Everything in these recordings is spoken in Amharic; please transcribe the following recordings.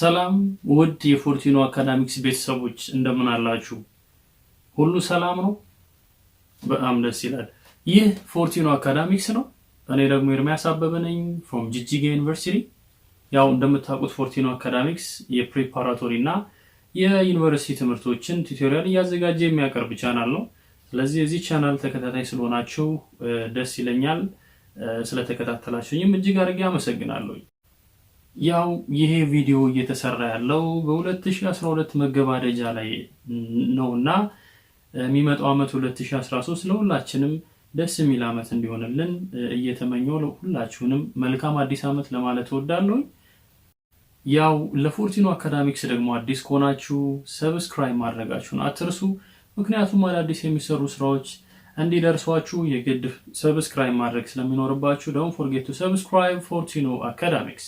ሰላም ውድ የፎርቲኖ አካዳሚክስ ቤተሰቦች እንደምን አላችሁ? ሁሉ ሰላም ነው? በጣም ደስ ይላል። ይህ ፎርቲኖ አካዳሚክስ ነው። እኔ ደግሞ ኤርሚያስ አበበ ነኝ from ጂጂጋ ዩኒቨርሲቲ። ያው እንደምታውቁት ፎርቲኖ አካዳሚክስ የፕሪፓራቶሪ እና የዩኒቨርሲቲ ትምህርቶችን ቱቶሪያል እያዘጋጀ የሚያቀርብ ቻናል ነው። ስለዚህ እዚህ ቻናል ተከታታይ ስለሆናችሁ ደስ ይለኛል። ስለተከታተላችሁኝም እጅግ አድርጌ አመሰግናለሁ። ያው ይሄ ቪዲዮ እየተሰራ ያለው በ2012 መገባደጃ ላይ ነውና የሚመጣው አመት 2013 ለሁላችንም ደስ የሚል አመት እንዲሆንልን እየተመኘው ለሁላችሁንም መልካም አዲስ አመት ለማለት እወዳለሁ። ያው ለፎርቲኖ አካዳሚክስ ደግሞ አዲስ ከሆናችሁ ሰብስክራይብ ማድረጋችሁን አትርሱ። ምክንያቱም አዳዲስ የሚሰሩ ስራዎች እንዲደርሷችሁ የግድ ሰብስክራይብ ማድረግ ስለሚኖርባችሁ don't forget to subscribe ፎርቲኖ አካዳሚክስ።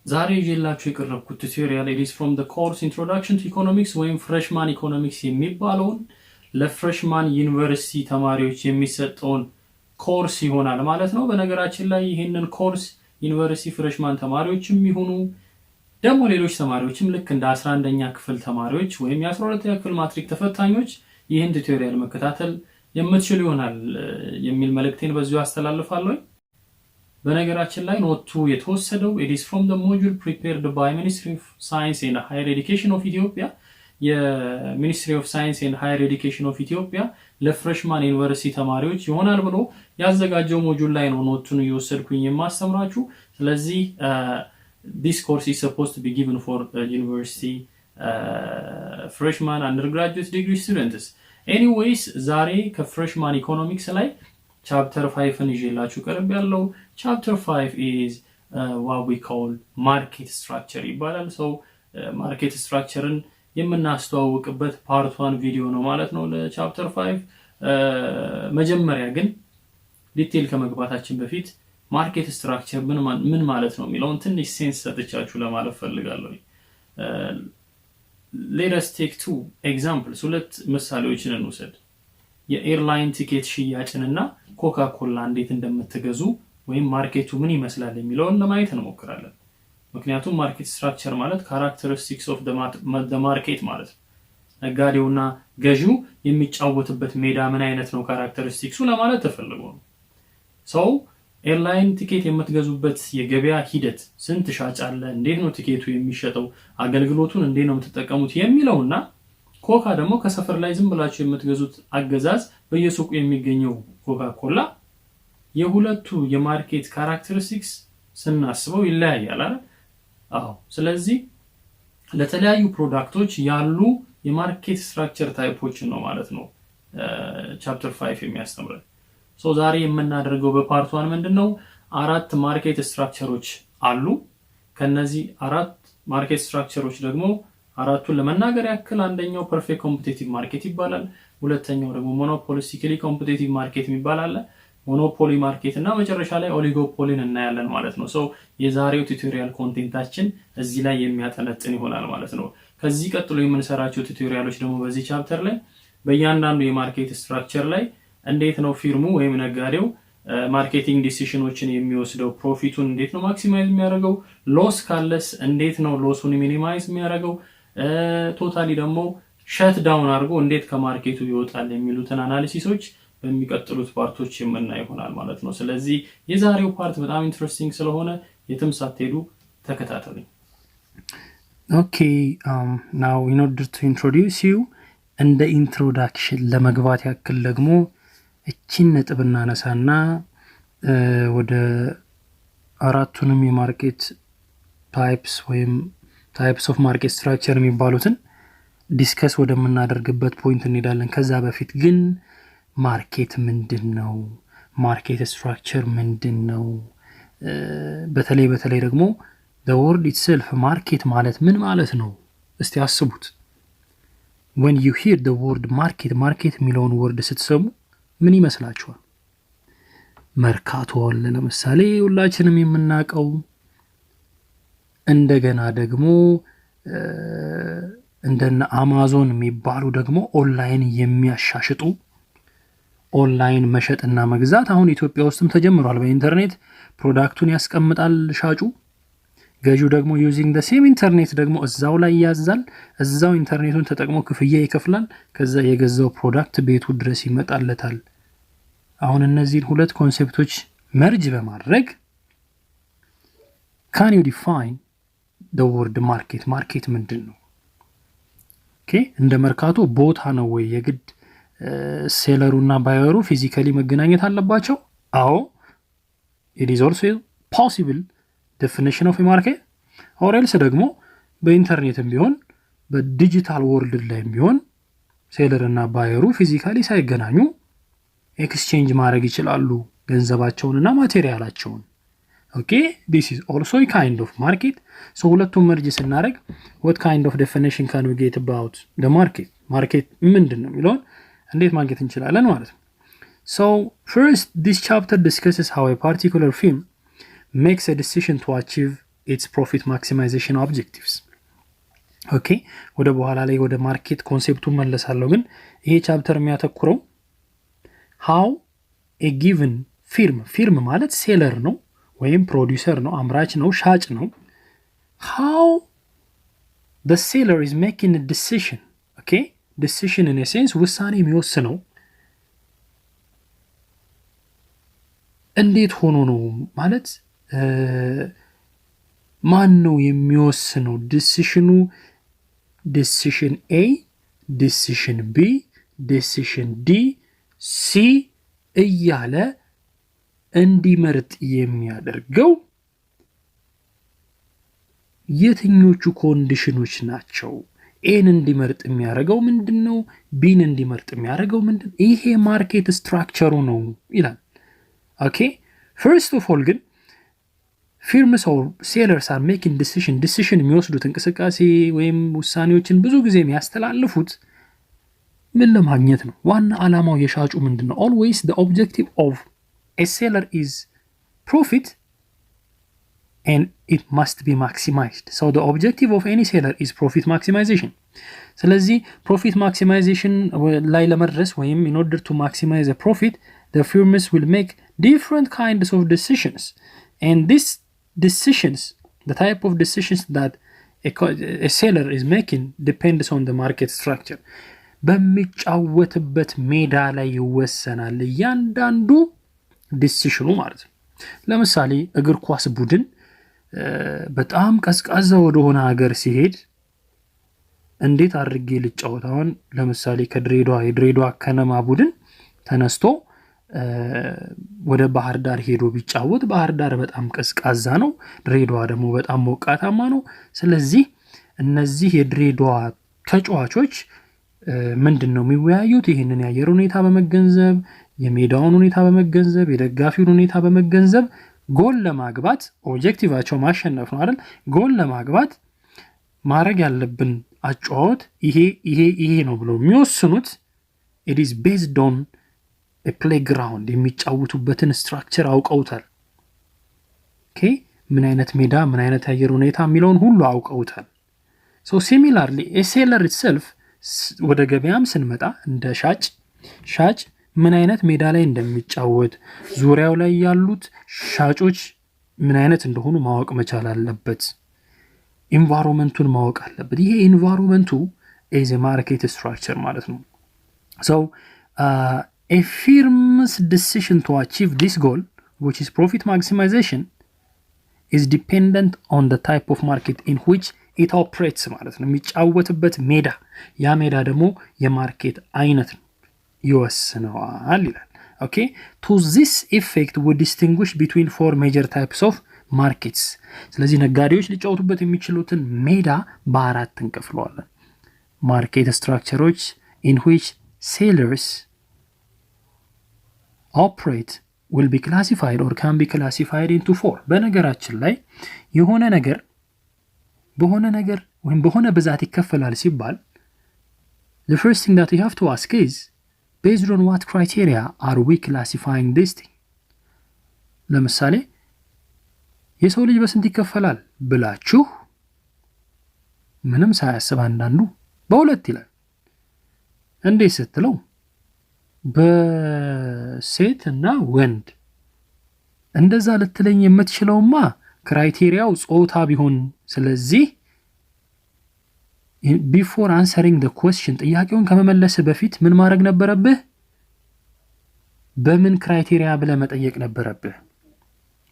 ዛሬ ይዤላችሁ የቀረብኩት ቱቶሪያል is from the course introduction to economics ወይም freshman economics የሚባለውን ለፍሬሽማን ዩኒቨርሲቲ ተማሪዎች የሚሰጠውን ኮርስ ይሆናል ማለት ነው። በነገራችን ላይ ይሄንን ኮርስ ዩኒቨርሲቲ ፍሬሽማን ተማሪዎችም ይሁኑ ደግሞ ሌሎች ተማሪዎችም ልክ እንደ 11ኛ ክፍል ተማሪዎች ወይም የ12ኛ ክፍል ማትሪክ ተፈታኞች ይሄን ቱቶሪያል መከታተል የምትችሉ ይሆናል የሚል መልእክቴን በዚሁ አስተላልፋለሁ። በነገራችን ላይ ኖቱ የተወሰደው it is from the module prepared by Ministry of Science and Higher Education of Ethiopia የሚኒስትሪ ኦፍ ሳይንስ ኤንድ ሃየር ኤዱኬሽን ኦፍ ኢትዮጵያ ለፍሬሽማን ዩኒቨርሲቲ ተማሪዎች ይሆናል ብሎ ያዘጋጀው ሞጁል ላይ ነው ኖቱን እየወሰድኩኝ የማስተምራችሁ። ስለዚህ this course is supposed to be given for university freshman undergraduate degree students. Anyways ዛሬ ከፍሬሽማን ኢኮኖሚክስ ላይ ቻፕተር 5ን ይዤላችሁ ቀርብ ያለው ቻፕተር 5 is what we call market structure ይባላል። so market structureን የምናስተዋውቅበት ፓርት 1 ቪዲዮ ነው ማለት ነው ለቻፕተር 5። መጀመሪያ ግን ዲቴል ከመግባታችን በፊት ማርኬት ስትራክቸር ምን ማለት ነው የሚለውን ትንሽ ሴንስ ሰጥቻችሁ ለማለፍ ፈልጋለሁ። let us take two examples ሁለት ምሳሌዎችን እንውሰድ። የኤርላይን ቲኬት ሽያጭንና ኮካ ኮላ እንዴት እንደምትገዙ ወይም ማርኬቱ ምን ይመስላል የሚለውን ለማየት እንሞክራለን። ምክንያቱም ማርኬት ስትራክቸር ማለት characteristics of the market ማለት ነው። ነጋዴውና ገዢው የሚጫወትበት ሜዳ ምን አይነት ነው characteristics ለማለት ተፈልጎ ነው። ሰው ኤርላይን ቲኬት የምትገዙበት የገበያ ሂደት ስንት ሻጭ አለ፣ እንዴት ነው ቲኬቱ የሚሸጠው፣ አገልግሎቱን እንዴት ነው የምትጠቀሙት የሚለውና ኮካ ደግሞ ከሰፈር ላይ ዝም ብላችሁ የምትገዙት አገዛዝ በየሱቁ የሚገኘው ኮካ ኮላ የሁለቱ የማርኬት characteristics ስናስበው ይለያያል አይደል? አዎ። ስለዚህ ለተለያዩ ፕሮዳክቶች ያሉ የማርኬት ስትራክቸር ታይፖችን ነው ማለት ነው ቻፕተር 5 የሚያስተምረን። ዛሬ የምናደርገው በፓርት 1 ምንድነው አራት ማርኬት ስትራክቸሮች አሉ። ከነዚህ አራት ማርኬት ስትራክቸሮች ደግሞ አራቱን ለመናገር ያክል አንደኛው ፐርፌክት ኮምፒቲቲቭ ማርኬት ይባላል። ሁለተኛው ደግሞ ሞኖፖሊስቲካሊ ኮምፒቲቲቭ ማርኬት ይባላል። ሞኖፖሊ ማርኬት እና መጨረሻ ላይ ኦሊጎፖሊን እናያለን ማለት ነው። የዛሬው ቱቶሪያል ኮንቴንታችን እዚህ ላይ የሚያጠነጥን ይሆናል ማለት ነው። ከዚህ ቀጥሎ የምንሰራቸው ቱቶሪያሎች ደግሞ በዚህ ቻፕተር ላይ በእያንዳንዱ የማርኬት ስትራክቸር ላይ እንዴት ነው ፊርሙ ወይም ነጋዴው ማርኬቲንግ ዲሲሽኖችን የሚወስደው፣ ፕሮፊቱን እንዴት ነው ማክሲማይዝ የሚያደርገው፣ ሎስ ካለስ እንዴት ነው ሎሱን ሚኒማይዝ የሚያደርገው፣ ቶታሊ ደግሞ ሸት ዳውን አድርጎ እንዴት ከማርኬቱ ይወጣል የሚሉትን አናሊሲሶች በሚቀጥሉት ፓርቶች የምናይ ይሆናል ማለት ነው። ስለዚህ የዛሬው ፓርት በጣም ኢንትረስቲንግ ስለሆነ የትም ሳትሄዱ ተከታተሉኝ። Okay, now in order to introduce you እንደ ኢንትሮዳክሽን ለመግባት ያክል ደግሞ እቺን ነጥብ እናነሳና ወደ አራቱንም የማርኬት ታይፕስ ወይም ታይፕስ ኦፍ ማርኬት ስትራክቸር የሚባሉትን ዲስከስ ወደምናደርግበት ፖይንት እንሄዳለን። ከዛ በፊት ግን ማርኬት ምንድነው? ማርኬት ስትራክቸር ምንድነው? በተለይ ደግሞ the word itself ማርኬት ማለት ምን ማለት ነው? እስቲ አስቡት። when you hear the word ማርኬት የሚለውን ወርድ ስትሰሙ ምን ይመስላችኋል? መርካቶ አለ ለምሳሌ ሁላችንም የምናውቀው። እንደገና ደግሞ እንደነ አማዞን የሚባሉ ደግሞ ኦንላይን የሚያሻሽጡ ኦንላይን መሸጥና መግዛት አሁን ኢትዮጵያ ውስጥም ተጀምሯል። በኢንተርኔት ፕሮዳክቱን ያስቀምጣል ሻጩ፣ ገዢው ደግሞ ዩዚንግ the same ኢንተርኔት ደግሞ እዛው ላይ ያዛል። እዛው ኢንተርኔቱን ተጠቅሞ ክፍያ ይከፍላል። ከዛ የገዛው ፕሮዳክት ቤቱ ድረስ ይመጣለታል። አሁን እነዚህን ሁለት ኮንሴፕቶች መርጅ በማድረግ can you define the word market? ማርኬት ምንድን ነው? ኦኬ እንደ መርካቶ ቦታ ነው ወይ የግድ ሴለሩና ባየሩ ፊዚካሊ መገናኘት አለባቸው? አዎ it is also possible definition of a market or else ደግሞ በኢንተርኔትም ቢሆን በዲጂታል ወርልድ ላይም ቢሆን ሴለር እና ባየሩ ፊዚካሊ ሳይገናኙ ኤክስቼንጅ ማድረግ ይችላሉ ገንዘባቸውንና ማቴሪያላቸውን። ኦኬ this is also a kind of market. so ሁለቱም መርጅ ስናደርግ what kind of definition can we get about the market? ማርኬት ምንድን ነው የሚለውን እንዴት ማግኘት እንችላለን ማለት ነው። so first this chapter discusses how a particular firm makes a decision to achieve its profit maximization objectives. ኦኬ ወደ በኋላ ላይ ወደ ማርኬት ኮንሴፕቱ መለሳለሁ። ግን ይሄ ቻፕተር የሚያተኩረው how a given firm ማለት ሴለር ነው ወይም ፕሮዲውሰር ነው፣ አምራች ነው፣ ሻጭ ነው። how the seller is making a decision. okay decision in a sense ውሳኔ የሚወስነው እንዴት ሆኖ ነው ማለት ማን ነው የሚወስነው? ዲሲሽኑ ዲሲሽን ኤ፣ ዲሲሽን ቢ፣ ዲሲሽን ዲ፣ ሲ እያለ እንዲመርጥ የሚያደርገው የትኞቹ ኮንዲሽኖች ናቸው? ኤን እንዲመርጥ የሚያደርገው ምንድነው? ቢን እንዲመርጥ የሚያደርገው ምንድነው? ይሄ ማርኬት ስትራክቸሩ ነው ይላል። ኦኬ first of all ግን firms or sellers are making decision የሚወስዱት እንቅስቃሴ ወይም ውሳኔዎችን ብዙ ጊዜ የሚያስተላልፉት ምን ለማግኘት ነው? ዋና ዓላማው የሻጩ ምንድነው? always the objective of a seller is profit and it must be maximized. so the objective of any seller is profit maximization. ስለዚህ profit maximization ላይ ለመድረስ ወይም in order to maximize a profit the firms will make different kinds of decisions, and these decisions, the type of decisions that a seller is making depends on the market structure. በሚጫወትበት ሜዳ ላይ ይወሰናል እያንዳንዱ ዲሲሽኑ ማለት ነው። ለምሳሌ እግር ኳስ ቡድን በጣም ቀዝቃዛ ወደሆነ ሀገር ሲሄድ እንዴት አድርጌ ልጫወት? አሁን ለምሳሌ የድሬዳዋ ከነማ ቡድን ተነስቶ ወደ ባህር ዳር ሄዶ ቢጫወት ባህር ዳር በጣም ቀዝቃዛ ነው፣ ድሬዳዋ ደግሞ በጣም ሞቃታማ ነው። ስለዚህ እነዚህ የድሬዳዋ ተጫዋቾች ምንድነው የሚወያዩት? ይሄንን የአየር ሁኔታ በመገንዘብ የሜዳውን ሁኔታ በመገንዘብ የደጋፊውን ሁኔታ በመገንዘብ ጎል ለማግባት ኦብጀክቲቫቸው ማሸነፍ ነው አይደል? ጎል ለማግባት ማድረግ ያለብን አጫዋወት ይሄ ነው ብለው የሚወስኑት it is based on a playground የሚጫወቱበትን ስትራክቸር አውቀውታል። ኦኬ ምን አይነት ሜዳ ምን አይነት አየር ሁኔታ የሚለውን ሁሉ አውቀውታል። so similarly a seller itself ወደ ገበያም ስንመጣ እንደ ሻጭ ምን አይነት ሜዳ ላይ እንደሚጫወት ዙሪያው ላይ ያሉት ሻጮች ምን አይነት እንደሆኑ ማወቅ መቻል አለበት። ኢንቫይሮንመንቱን ማወቅ አለበት። ይሄ ኢንቫይሮንመንቱ is a market structure ማለት ነው። so a firm's decision to achieve this goal, which is profit maximization, is dependent on the type of market in which it operates ማለት ነው። የሚጫወትበት ሜዳ ያ ሜዳ ደግሞ የማርኬት አይነት ነው ይወስነዋል ይላል። ኦኬ to this effect we distinguish between four major types of markets. ስለዚህ ነጋዴዎች ሊጫወቱበት የሚችሉትን ሜዳ በአራት እንከፍለዋለን። ማርኬት ስትራክቸሮች in which sellers operate will be classified or can be classified into four. በነገራችን ላይ የሆነ ነገር ወይም በሆነ ብዛት ይከፈላል ሲባል the first thing that you have to ask is based on what criteria are we classifying this thing? ለምሳሌ የሰው ልጅ በስንት ይከፈላል ብላችሁ ምንም ሳያስብ አንዳንዱ በሁለት ይላል። እንዴት ስትለው በሴት እና ወንድ እንደዛ ልትለኝ የምትችለውማ ክራይቴሪያው ጾታ ቢሆን ስለዚህ ቢፎር አንሰሪንግ the question ጥያቄውን ከመመለስ በፊት ምን ማድረግ ነበረብህ? በምን ክራይቴሪያ ብለህ መጠየቅ ነበረብህ።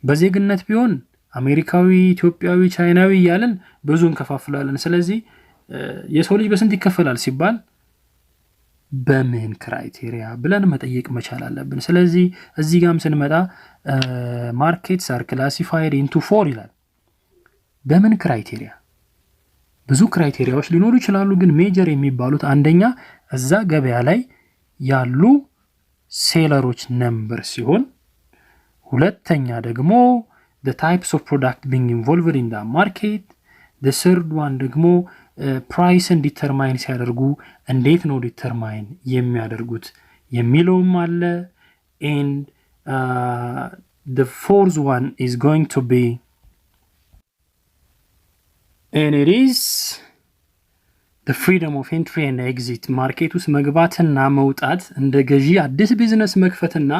በዜግነት ቢሆን አሜሪካዊ፣ ኢትዮጵያዊ፣ ቻይናዊ እያልን ብዙ እንከፋፍላለን። ስለዚህ የሰው ልጅ በስንት ይከፈላል ሲባል በምን ክራይቴሪያ ብለን መጠየቅ መቻል አለብን። ስለዚህ እዚህ ጋም ስንመጣ ማርኬትስ አር ክላሲፋይድ ኢንቱ 4 ይላል። በምን ክራይቴሪያ? ብዙ ክራይቴሪያዎች ሊኖሩ ይችላሉ፣ ግን ሜጀር የሚባሉት አንደኛ እዛ ገበያ ላይ ያሉ ሴለሮች ነምበር ሲሆን፣ ሁለተኛ ደግሞ the types of product being involved in the market, the third one ደግሞ ፕራይስን ዲተርማይን ሲያደርጉ እንዴት ነው ዲተርማይን የሚያደርጉት የሚለውም አለ። and the fourth one is going to be and it is the freedom of entry and exit ማርኬት ውስጥ መግባትና መውጣት እንደ ገዢ አዲስ ቢዝነስ መክፈትና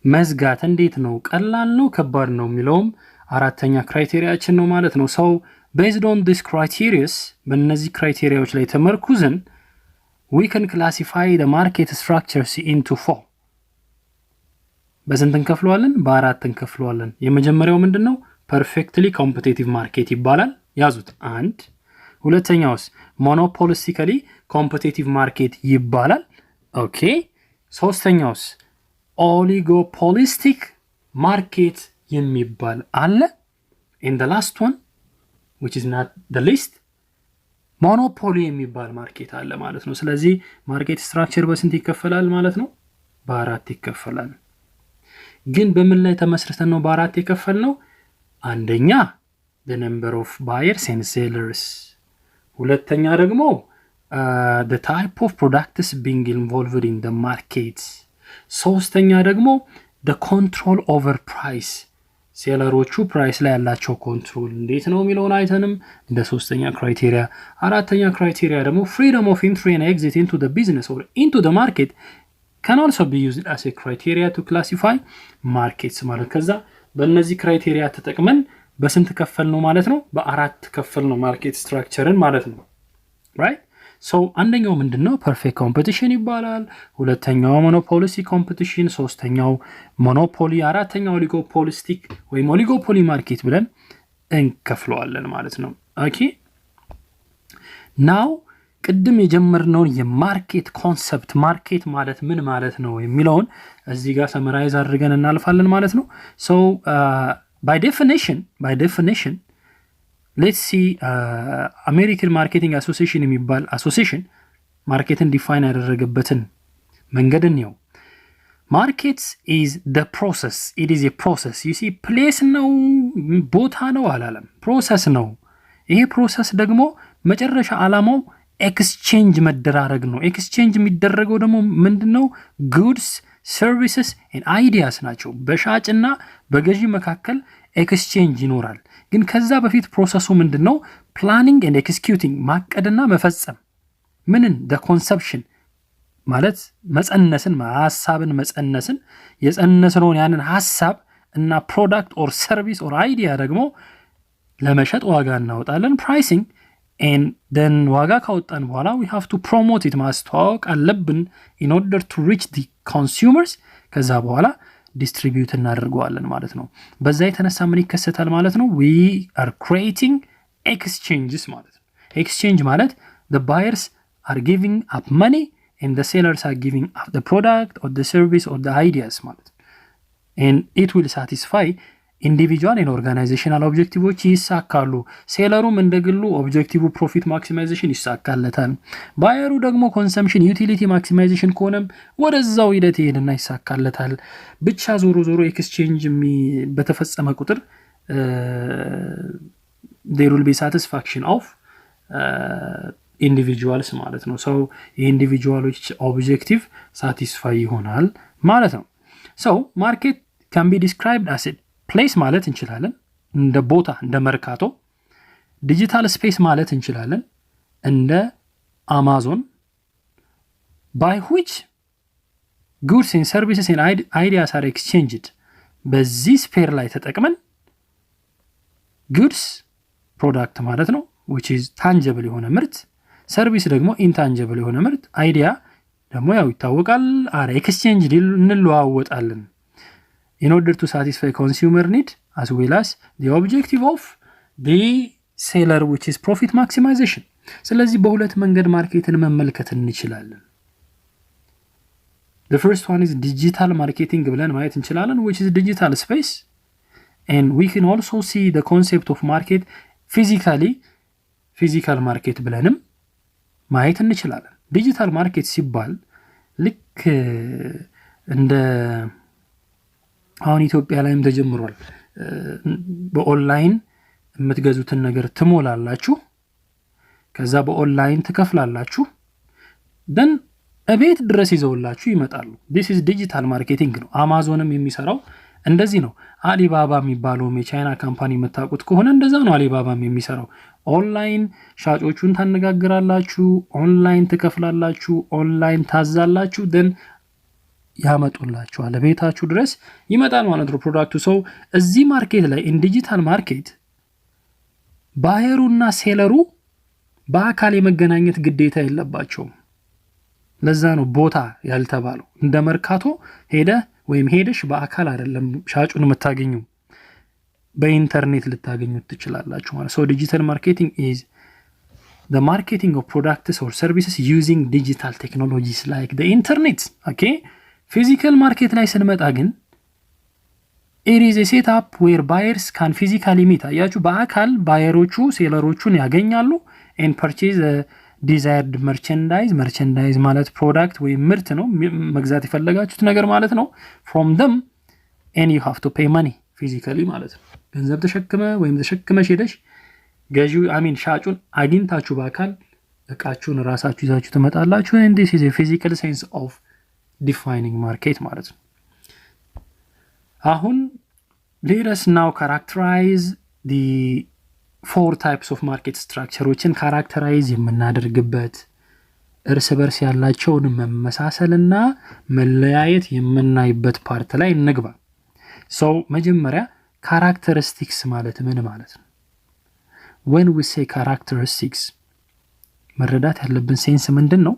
መዝጋት እንዴት ነው? ቀላል ነው ከባድ ነው የሚለውም አራተኛ ክራይቴሪያችን ነው ማለት ነው። ሰው based on these criteria በእነዚህ ክራይቴሪያዎች ላይ ተመርኩዘን we can classify the market structures into 4 በስንት እንከፍለዋለን? በአራት እንከፍለዋለን። የመጀመሪያው ምንድነው? perfectly competitive market ይባላል። ያዙት። አንድ ሁለተኛውስ monopolistically competitive market ይባላል። ኦኬ። ሶስተኛውስ oligopolistic market የሚባል አለ። and the last one which is not the least monopoly የሚባል ማርኬት አለ ማለት ነው። ስለዚህ ማርኬት ስትራክቸር በስንት ይከፈላል ማለት ነው? በአራት ይከፈላል። ግን በምን ላይ ተመስርተን ነው በአራት የከፈልነው? አንደኛ the number of buyers and sellers፣ ሁለተኛ ደግሞ the type of products being involved in the market፣ ሶስተኛ ደግሞ the control over price፣ ሴለሮቹ ፕራይስ ላይ ያላቸው ኮንትሮል እንዴት ነው የሚለውን አይተንም እንደ ሶስተኛ ክራይቴሪያ። አራተኛ ክራይቴሪያ ደግሞ freedom of entry and exit into the business or into the market can also be used as a criteria to classify markets ማለት። ከዛ በእነዚህ ክራይቴሪያ ተጠቅመን በስንት ከፈል ነው ማለት ነው? በአራት ከፈል ነው ማርኬት ስትራክቸርን ማለት ነው። right so አንደኛው ምንድነው? ፐርፌክት ኮምፒቲሽን ይባላል። ሁለተኛው ሞኖፖሊስቲክ ኮምፒቲሽን፣ ሶስተኛው ሞኖፖሊ፣ አራተኛው ኦሊጎፖሊስቲክ ወይም ኦሊጎፖሊ ማርኬት ብለን እንከፍለዋለን ማለት ነው። ኦኬ ናው ቅድም የጀመርነውን የማርኬት ኮንሰፕት ማርኬት ማለት ምን ማለት ነው የሚለውን እዚህ ጋር ሰመራይዝ አድርገን እናልፋለን ማለት ነው። so by definition let's see American Marketing Association የሚባል አሶሲዬሽን ማርኬትን ዲፋይን ያደረገበትን መንገድን ነው። ማርኬትስ is the process, it is a process, you see place ነው ቦታ ነው አላለም፣ ፕሮሰስ ነው። ይሄ ፕሮሰስ ደግሞ መጨረሻ ዓላማው ኤክስቼንጅ መደራረግ ነው። ኤክስቼንጅ የሚደረገው ደግሞ ምንድነው? ጉድስ ሰርቪስስ ኤንድ አይዲያስ ናቸው። በሻጭና በገዢ መካከል ኤክስቼንጅ ይኖራል። ግን ከዛ በፊት ፕሮሰሱ ምንድነው? ፕላኒንግ ኤንድ ኤክስኪዩቲንግ ማቀድና መፈጸም። ምንን? the conception ማለት መጸነስን፣ ሐሳብን መጸነስን፣ የጸነስነውን ያንን ሐሳብ እና ፕሮዳክት ኦር ሰርቪስ ኦር አይዲያ ደግሞ ለመሸጥ ዋጋ እናወጣለን። ፕራይሲንግ and then ዋጋ ካወጣን በኋላ we have to promote it ማስተዋወቅ አለብን in order to reach the consumers። ከዛ በኋላ ዲስትሪቢዩት እናደርገዋለን ማለት ነው። በዛ የተነሳ ምን ይከሰታል ማለት ነው? we are creating exchanges ማለት ነው። exchange ማለት the buyers are giving up money and the sellers are giving up the product or the service or the ideas ማለት ነው። and it will satisfy ኢንዲቪጁዋል እና ኦርጋናይዜሽናል ኦብጀክቲቮች ይሳካሉ። ሴለሩም እንደግሉ ኦብጀክቲቭ ፕሮፊት ማክሲማይዜሽን ይሳካለታል። ባየሩ ደግሞ ኮንሰምፕሽን ዩቲሊቲ ማክሲማይዜሽን ከሆነም ወደዛው ሂደት ይሄድና ይሳካለታል። ብቻ ዞሮ ዞሮ ኤክስቼንጅ በተፈጸመ ቁጥር there will be satisfaction of individuals ማለት ነው። ሰው የኢንዲቪጁዋሎች ኦብጀክቲቭ ሳቲስፋይ ይሆናል ማለት ነው። so market can be described as a ፕሌስ ማለት እንችላለን፣ እንደ ቦታ እንደ መርካቶ። ዲጂታል ስፔስ ማለት እንችላለን፣ እንደ አማዞን። by which goods and services and ideas are exchanged በዚህ ስፔር ላይ ተጠቅመን ጉድስ ፕሮዳክት ማለት ነው which is tangible የሆነ ምርት፣ ሰርቪስ ደግሞ intangible የሆነ ምርት፣ አይዲያ ደግሞ ያው ይታወቃል ኤክስቼንጅ እንለዋወጣለን in order to satisfy consumer need as well as the objective of the seller which is profit maximization። ስለዚህ በሁለት መንገድ ማርኬትን መመልከት እንችላለን። The first one is digital marketing ብለን ማየት እንችላለን which is digital space, and we can also see the concept of market physical market ብለንም ማየት እንችላለን። ዲጂታል ማርኬት ሲባል ልክ እንደ አሁን ኢትዮጵያ ላይም ተጀምሯል። በኦንላይን የምትገዙትን ነገር ትሞላላችሁ፣ ከዛ በኦንላይን ትከፍላላችሁ፣ then እቤት ድረስ ይዘውላችሁ ይመጣሉ። this is digital marketing ነው። አማዞንም የሚሰራው እንደዚህ ነው። አሊባባ የሚባለው የቻይና ካምፓኒ የምታውቁት ከሆነ እንደዛ ነው አሊባባም የሚሰራው። ኦንላይን ሻጮቹን ታነጋግራላችሁ፣ ኦንላይን ትከፍላላችሁ፣ ኦንላይን ታዛላችሁ፣ then ያመጡላችኋል፣ ቤታችሁ ድረስ ይመጣል ማለት ነው ፕሮዳክቱ። ሰው እዚህ ማርኬት ላይ ኢን ዲጂታል ማርኬት ባየሩና ሴለሩ በአካል የመገናኘት ግዴታ የለባቸውም። ለዛ ነው ቦታ ያልተባለው። እንደ መርካቶ ሄደ ወይም ሄደሽ በአካል አይደለም ሻጩን የምታገኙ፣ በኢንተርኔት ልታገኙት ትችላላችሁ ማለት። so digital marketing is the marketing of products or services using digital technologies like the internet. okay physical market ላይ ስንመጣ ግን it is a setup where buyers can physically meet። አያችሁ በአካል ባየሮቹ ሴለሮቹን ያገኛሉ and purchase a desired merchandise ማለት ፕሮዳክት ወይም ምርት ነው፣ መግዛት የፈለጋችሁት ነገር ማለት ነው from them, and you have to pay money physically ማለት ነው። ገንዘብ ተሸክመ ወይም ተሸክመሽ ሄደሽ ገዢው ሻጩን አግኝታችሁ በአካል እቃችሁን ራሳችሁ ይዛችሁ ትመጣላችሁ። and this is a physical sense of defining market ማለት ነው። አሁን let us now characterize the 4 types of market structureዎችን ካራክተራይዝ የምናደርግበት እርስ በርስ ያላቸውን መመሳሰልና መለያየት የምናይበት ፓርት ላይ እንግባ። so መጀመሪያ characteristics ማለት ምን ማለት ነው? when we say characteristics መረዳት ያለብን ሴንስ ምንድን ነው?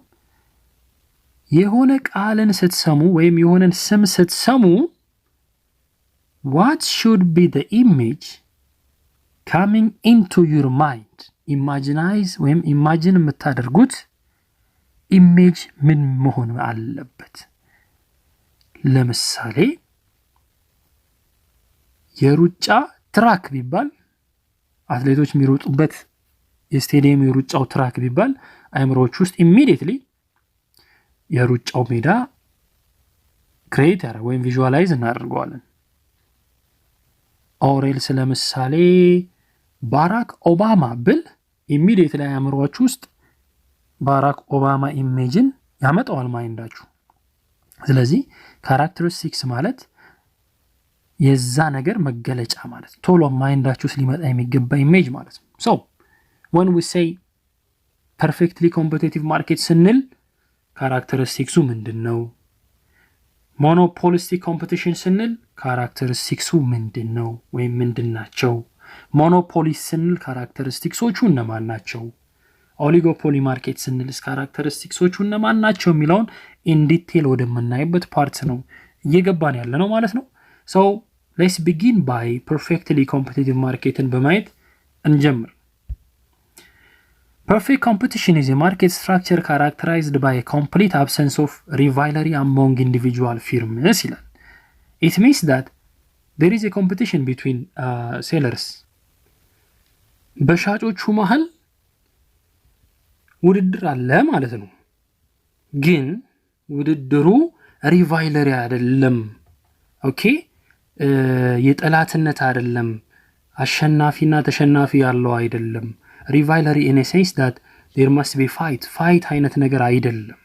የሆነ ቃልን ስትሰሙ ወይም የሆነን ስም ስትሰሙ what should be the image coming into your mind? imagine የምታደርጉት ኢሜጅ ምን መሆን አለበት? ለምሳሌ የሩጫ ትራክ ቢባል አትሌቶች የሚሮጡበት የስቴዲየም የሩጫው ትራክ ቢባል አይምሮች ውስጥ ኢሚዲየትሊ የሩጫው ሜዳ ክሬት ያደርጋል ወይም ቪዥዋላይዝ እናደርገዋለን። ኦሬል ስለምሳሌ ባራክ ኦባማ ብል ኢሚዲየትሊ አእምሮአች ውስጥ ባራክ ኦባማ ኢሜጅን ያመጣዋል ማይንዳችሁ። ስለዚህ ካራክተሪስቲክስ ማለት የዛ ነገር መገለጫ ማለት ቶሎ ማይንዳችሁ ውስጥ ሊመጣ የሚገባ ኢሜጅ ማለት ነው። so when we say perfectly competitive market ስንል ካራክተሪስቲክሱ ምንድነው? monopolistic competition ስንል ካራክተሪስቲክሱ ምንድነው ወይም ምንድናቸው? ሞኖፖሊ ስንል ካራክተሪስቲክሶቹ እነማን ናቸው? ኦሊጎፖሊ ማርኬት ስንል ካራክተሪስቲክሶቹ እነማን ናቸው የሚለውን ኢን ዲቴል ወደምናይበት ፓርት ነው እየገባን ያለ ነው ማለት ነው። so let's begin by perfectly competitive markeትን በማየት እንጀምር። perfect competition is a market structure characterized by a complete absence of rivalry among individual firms ይላል። it means that there is a competition between sellers በሻጮቹ መሃል ውድድር አለ ማለት ነው። ግን ውድድሩ ሪቫይለሪ አይደለም። ኦኬ የጠላትነት አይደለም። አሸናፊና ተሸናፊ ያለው አይደለም። rivalry in a sense that there must be fight አይነት ነገር አይደለም።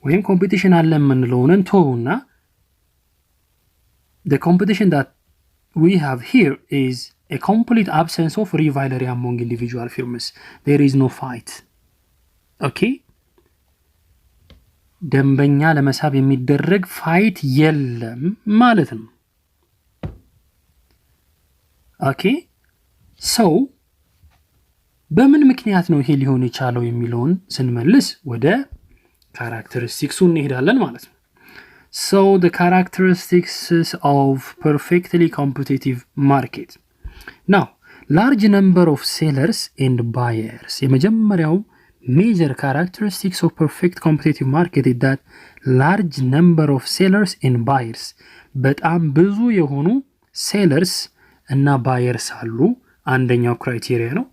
ወይም ኮምፒቲሽን አለ የምንለውን ተውና the competition that we have here is a complete absence of rivalry among individual firms. there is no fight. okay ደንበኛ ለመሳብ የሚደረግ ፋይት የለም ማለት ነው። okay ሰው በምን ምክንያት ነው ይሄ ሊሆን የቻለው የሚለውን ስንመልስ ወደ ካራክተሪስቲክሱ እንሄዳለን ማለት ነው። So the characteristics of perfectly competitive market. Now, large number of sellers and buyers. የመጀመሪያው major characteristics of perfect competitive market is that large number of sellers and buyers. በጣም ብዙ የሆኑ sellers እና buyers አሉ። አንደኛው ክራይቴሪያ ነው።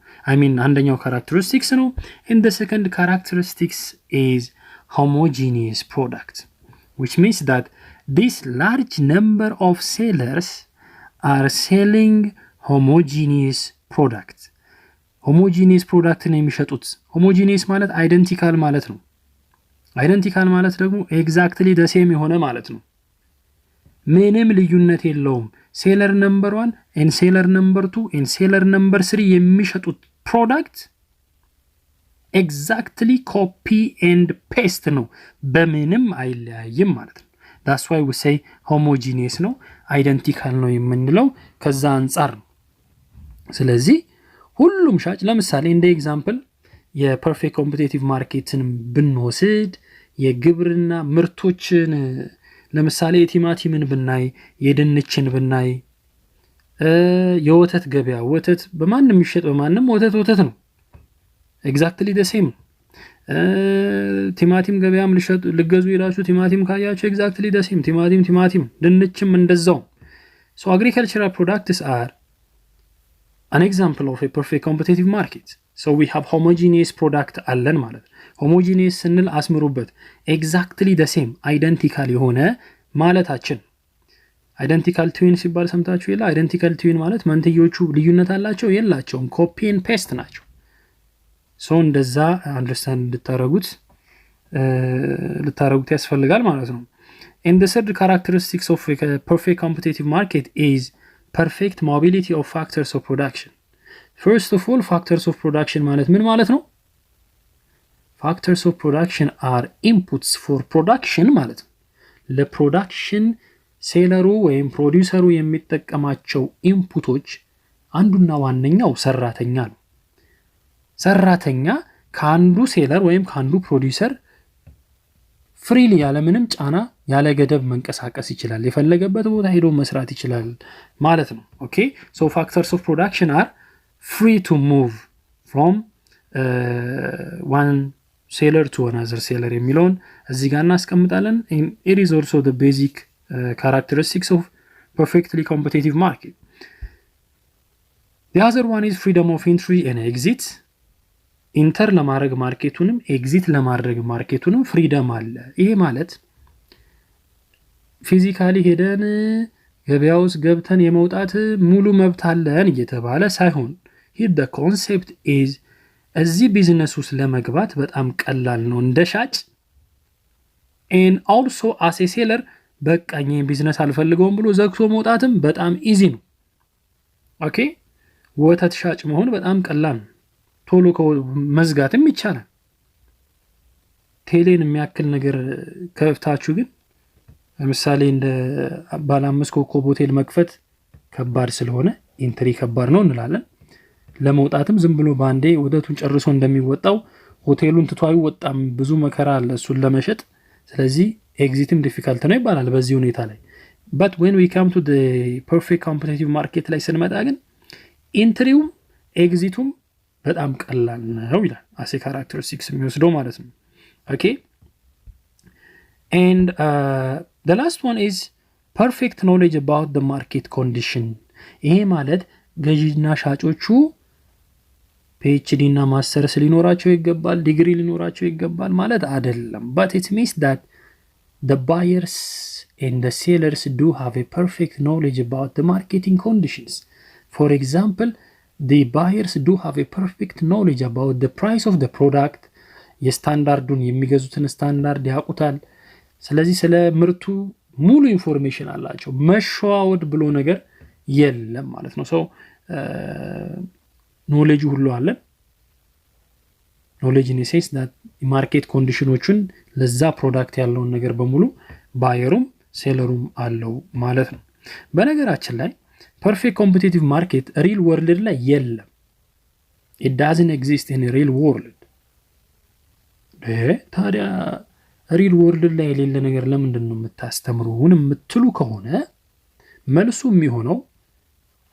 አንደኛው characteristics ነው። And the second characteristics is homogeneous product, which means that this large number of sellers are selling homogeneous product. homogeneous product ነው የሚሸጡት። homogeneous ማለት identical ማለት ነው። identical ማለት ደግሞ exactly the same የሆነ ማለት ነው። ምንም ልዩነት የለውም። ሴለር ነምበር 1 and ሴለር ነምበር 2 and ሴለር ነምበር 3 የሚሸጡት ፕሮዳክት ኤግዛክትሊ ኮፒ ኤንድ ፔስት ነው። በምንም አይለያይም ማለት ነው። that's why we say homogeneous ነው፣ አይደንቲካል ነው የምንለው ከዛ አንፃር ነው። ስለዚህ ሁሉም ሻጭ ለምሳሌ እንደ ኤግዛምፕል የፐርፌክት ኮምፒቲቲቭ ማርኬትን ብንወስድ የግብርና ምርቶችን ለምሳሌ የቲማቲምን ብናይ፣ የድንችን ብናይ፣ የወተት ገበያ ወተት በማንም የሚሸጥ በማንም ወተት ነው። ኤግዛክትሊ the same። ቲማቲም ገበያም ልገዙ ይላችሁ ቲማቲም ካያችሁ ኤግዛክትሊ the same ቲማቲም ድንችም እንደዛው። so agricultural products are an example of a perfect competitive market. so we have homogeneous product አለን ማለት ነው። homogeneous ስንል አስምሩበት exactly the same identical የሆነ ማለታችን። identical twin ሲባል ሰምታችሁ የለ? identical twin ማለት መንትዮቹ ልዩነት አላቸው የላቸውም፣ copy and paste ናቸው። so እንደዛ አንደርስታንድ ልታረጉት ያስፈልጋል ማለት ነው። and the third characteristics of a perfect competitive market is perfect mobility of factors of production. first of all factors of production ማለት ምን ማለት ነው? factors of production are inputs for production ማለት ነው። ለፕሮዳክሽን ሴለሩ ወይም ፕሮዲውሰሩ የሚጠቀማቸው ኢንፑቶች አንዱና ዋነኛው ሰራተኛ ነው። ሰራተኛ ከአንዱ ሴለር ወይም ከአንዱ ፕሮዲውሰር ፍሪሊ ያለምንም ጫና ያለ ገደብ መንቀሳቀስ ይችላል። የፈለገበት ቦታ ሄዶ መስራት ይችላል ማለት ነው። ኦኬ so factors of production are free to move from one seller to another seller የሚለውን እዚህ ጋር እናስቀምጣለን። it is also the basic characteristics of perfectly competitive market. the other one is freedom of entry and exit. ኢንተር ለማድረግ ማርኬቱንም ኤግዚት ለማድረግ ማርኬቱንም ፍሪደም አለ። ይሄ ማለት ፊዚካሊ ሄደን ገበያ ውስጥ ገብተን የመውጣት ሙሉ መብት አለን እየተባለ ሳይሆን here the concept is እዚህ ቢዝነስ ውስጥ ለመግባት በጣም ቀላል ነው እንደ ሻጭ and also as a seller በቃኝ ቢዝነስ አልፈልገውም ብሎ ዘግቶ መውጣትም በጣም ኢዚ ነው። ኦኬ ወተት ሻጭ መሆን በጣም ቀላል ነው። ቶሎ መዝጋትም ይቻላል። ቴሌን የሚያክል ነገር ከፍታችሁ ግን ለምሳሌ እንደ ባለ 5 ኮከብ ሆቴል መክፈት ከባድ ስለሆነ ኢንትሪ ከባድ ነው እንላለን። ለመውጣትም ዝም ብሎ ባንዴ ወደቱን ጨርሶ እንደሚወጣው ሆቴሉን ትቶ አይወጣም፣ ብዙ መከራ አለ እሱን ለመሸጥ። ስለዚህ ኤግዚትም ዲፊካልት ነው ይባላል በዚህ ሁኔታ ላይ። but when we come to the perfect competitive market ላይ ስንመጣ ግን ኢንትሪውም ኤግዚቱም በጣም ቀላል ነው ይላል as a characteristics የሚወስደው ማለት ነው። okay and the last one is perfect knowledge about the market condition. ይሄ ማለት ገዢና ሻጮቹ PhD እና ማስተርስ ሊኖራቸው ይገባል፣ ዲግሪ ሊኖራቸው ይገባል ማለት አይደለም። but it means that the buyers and the sellers do have a perfect knowledge about the marketing conditions. for example the buyers do have a perfect knowledge about the price of the product. የስታንዳርዱን የሚገዙትን ስታንዳርድ ያውቁታል። ስለዚህ ስለ ምርቱ ሙሉ ኢንፎርሜሽን አላቸው። መሸዋወድ ብሎ ነገር የለም ማለት ነው። ሰው ኖሌጅ ሁሉ አለ። ኖሌጅ in a sense that ማርኬት ኮንዲሽኖችን ለዛ ፕሮዳክት ያለውን ነገር በሙሉ ባየሩም ሴለሩም አለው ማለት ነው። በነገራችን ላይ ፐርፌክት ኮምፒቲቲቭ ማርኬት ሪል ወርልድ ላይ የለም። it doesn't exist in a real world። ታዲያ ሪል ወርልድ ላይ የሌለ ነገር ለምንድን ነው የምታስተምሩን የምትሉ ከሆነ መልሱ የሚሆነው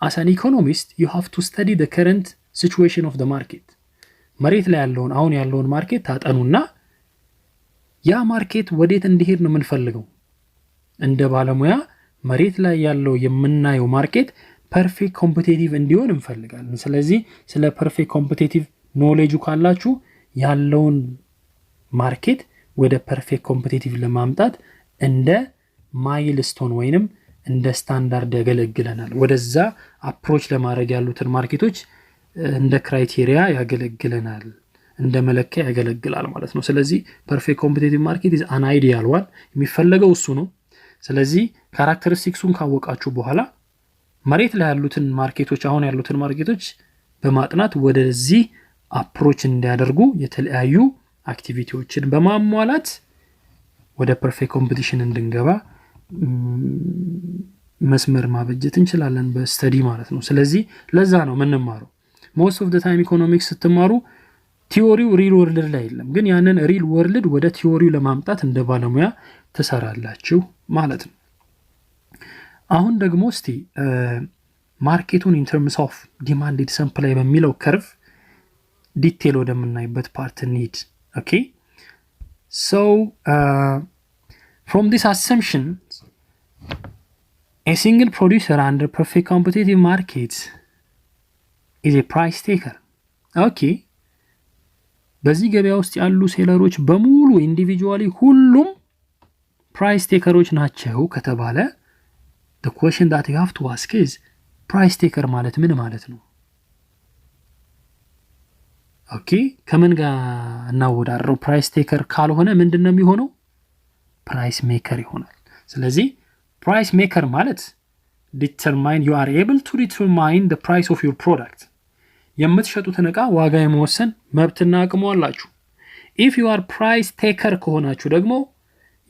as an economist you have to study the current situation of the market። መሬት ላይ ያለውን አሁን ያለውን ማርኬት ታጠኑና ያ ማርኬት ወዴት እንዲሄድ ነው የምንፈልገው። እንደ ባለሙያ መሬት ላይ ያለው የምናየው ማርኬት ፐርፌክት ኮምፒቲቲቭ እንዲሆን እንፈልጋለን። ስለዚህ ስለ ፐርፌክት ኮምፒቲቲቭ ኖሌጁ ካላችሁ ያለውን ማርኬት ወደ ፐርፌክት ኮምፒቲቲቭ ለማምጣት እንደ ማይልስቶን ወይንም እንደ ስታንዳርድ ያገለግለናል። ወደዛ አፕሮች ለማድረግ ያሉትን ማርኬቶች እንደ ክራይቴሪያ ያገለግለናል፣ እንደ መለኪያ ያገለግላል ማለት ነው። ስለዚህ ፐርፌክት ኮምፒቲቲቭ ማርኬት ኢዝ አን አይዲያል ዋን፣ የሚፈለገው እሱ ነው። ስለዚህ ካራክተሪስቲክሱን ካወቃችሁ በኋላ መሬት ላይ ያሉትን ማርኬቶች አሁን ያሉትን ማርኬቶች በማጥናት ወደዚህ አፕሮች እንዲያደርጉ የተለያዩ አክቲቪቲዎችን በማሟላት ወደ ፐርፌክት ኮምፒቲሽን እንድንገባ መስመር ማበጀት እንችላለን በስተዲ ማለት ነው። ስለዚህ ለዛ ነው የምንማረው። ሞስት ኦፍ ዘ ታይም ኢኮኖሚክስ ስትማሩ ቲዮሪው ሪል ወርልድ ላይ የለም፣ ግን ያንን ሪል ወርልድ ወደ ቲዮሪው ለማምጣት እንደ ባለሙያ ትሰራላችሁ ማለት ነው። አሁን ደግሞ እስቲ ማርኬቱን ኢን ተርምስ ኦፍ ዲማንድ ኤንድ ሰፕላይ በሚለው ከርቭ ዲቴል ወደምናይበት ፓርት እንሂድ። ኦኬ ሶ from this assumption a single producer under perfect competitive market is a price taker። ኦኬ በዚህ ገበያ ውስጥ ያሉ ሴለሮች በሙሉ ኢንዲቪጁዋሊ ሁሉም ፕራይስ ቴከሮች ናቸው ከተባለ the question that you have to ask is price taker ማለት ምን ማለት ነው? ኦኬ ከምን ጋር እናወዳድረው? ፕራይስ ቴከር ካልሆነ ምንድነው የሚሆነው? ፕራይስ ሜከር ይሆናል። ስለዚህ ፕራይስ ሜከር ማለት determine you are able to determine the price of your product። የምትሸጡትን ዕቃ ዋጋ የመወሰን መብትና አቅሙ አላችሁ። if you are price taker ከሆናችሁ ደግሞ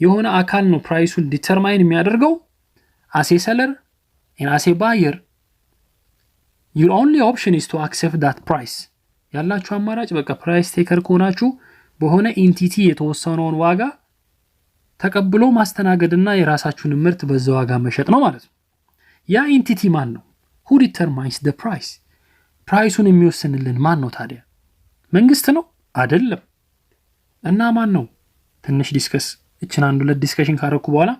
የሆነ አካል ነው ፕራይሱን ዲተርማይን የሚያደርገው። as a seller and as a buyer your only option is to accept that price። ያላችሁ አማራጭ በቃ ፕራይስ ቴከር ከሆናችሁ በሆነ ኢንቲቲ የተወሰነውን ዋጋ ተቀብሎ ማስተናገድና የራሳችሁን ምርት በዛ ዋጋ መሸጥ ነው ማለት ነው። ያ ኢንቲቲ ማን ነው? who determines the price? ፕራይሱን የሚወስንልን ማን ነው ታዲያ? መንግስት ነው? አይደለም። እና ማን ነው? ትንሽ ዲስከስ እችን አንድ ሁለት ዲስከሽን ካረኩ በኋላ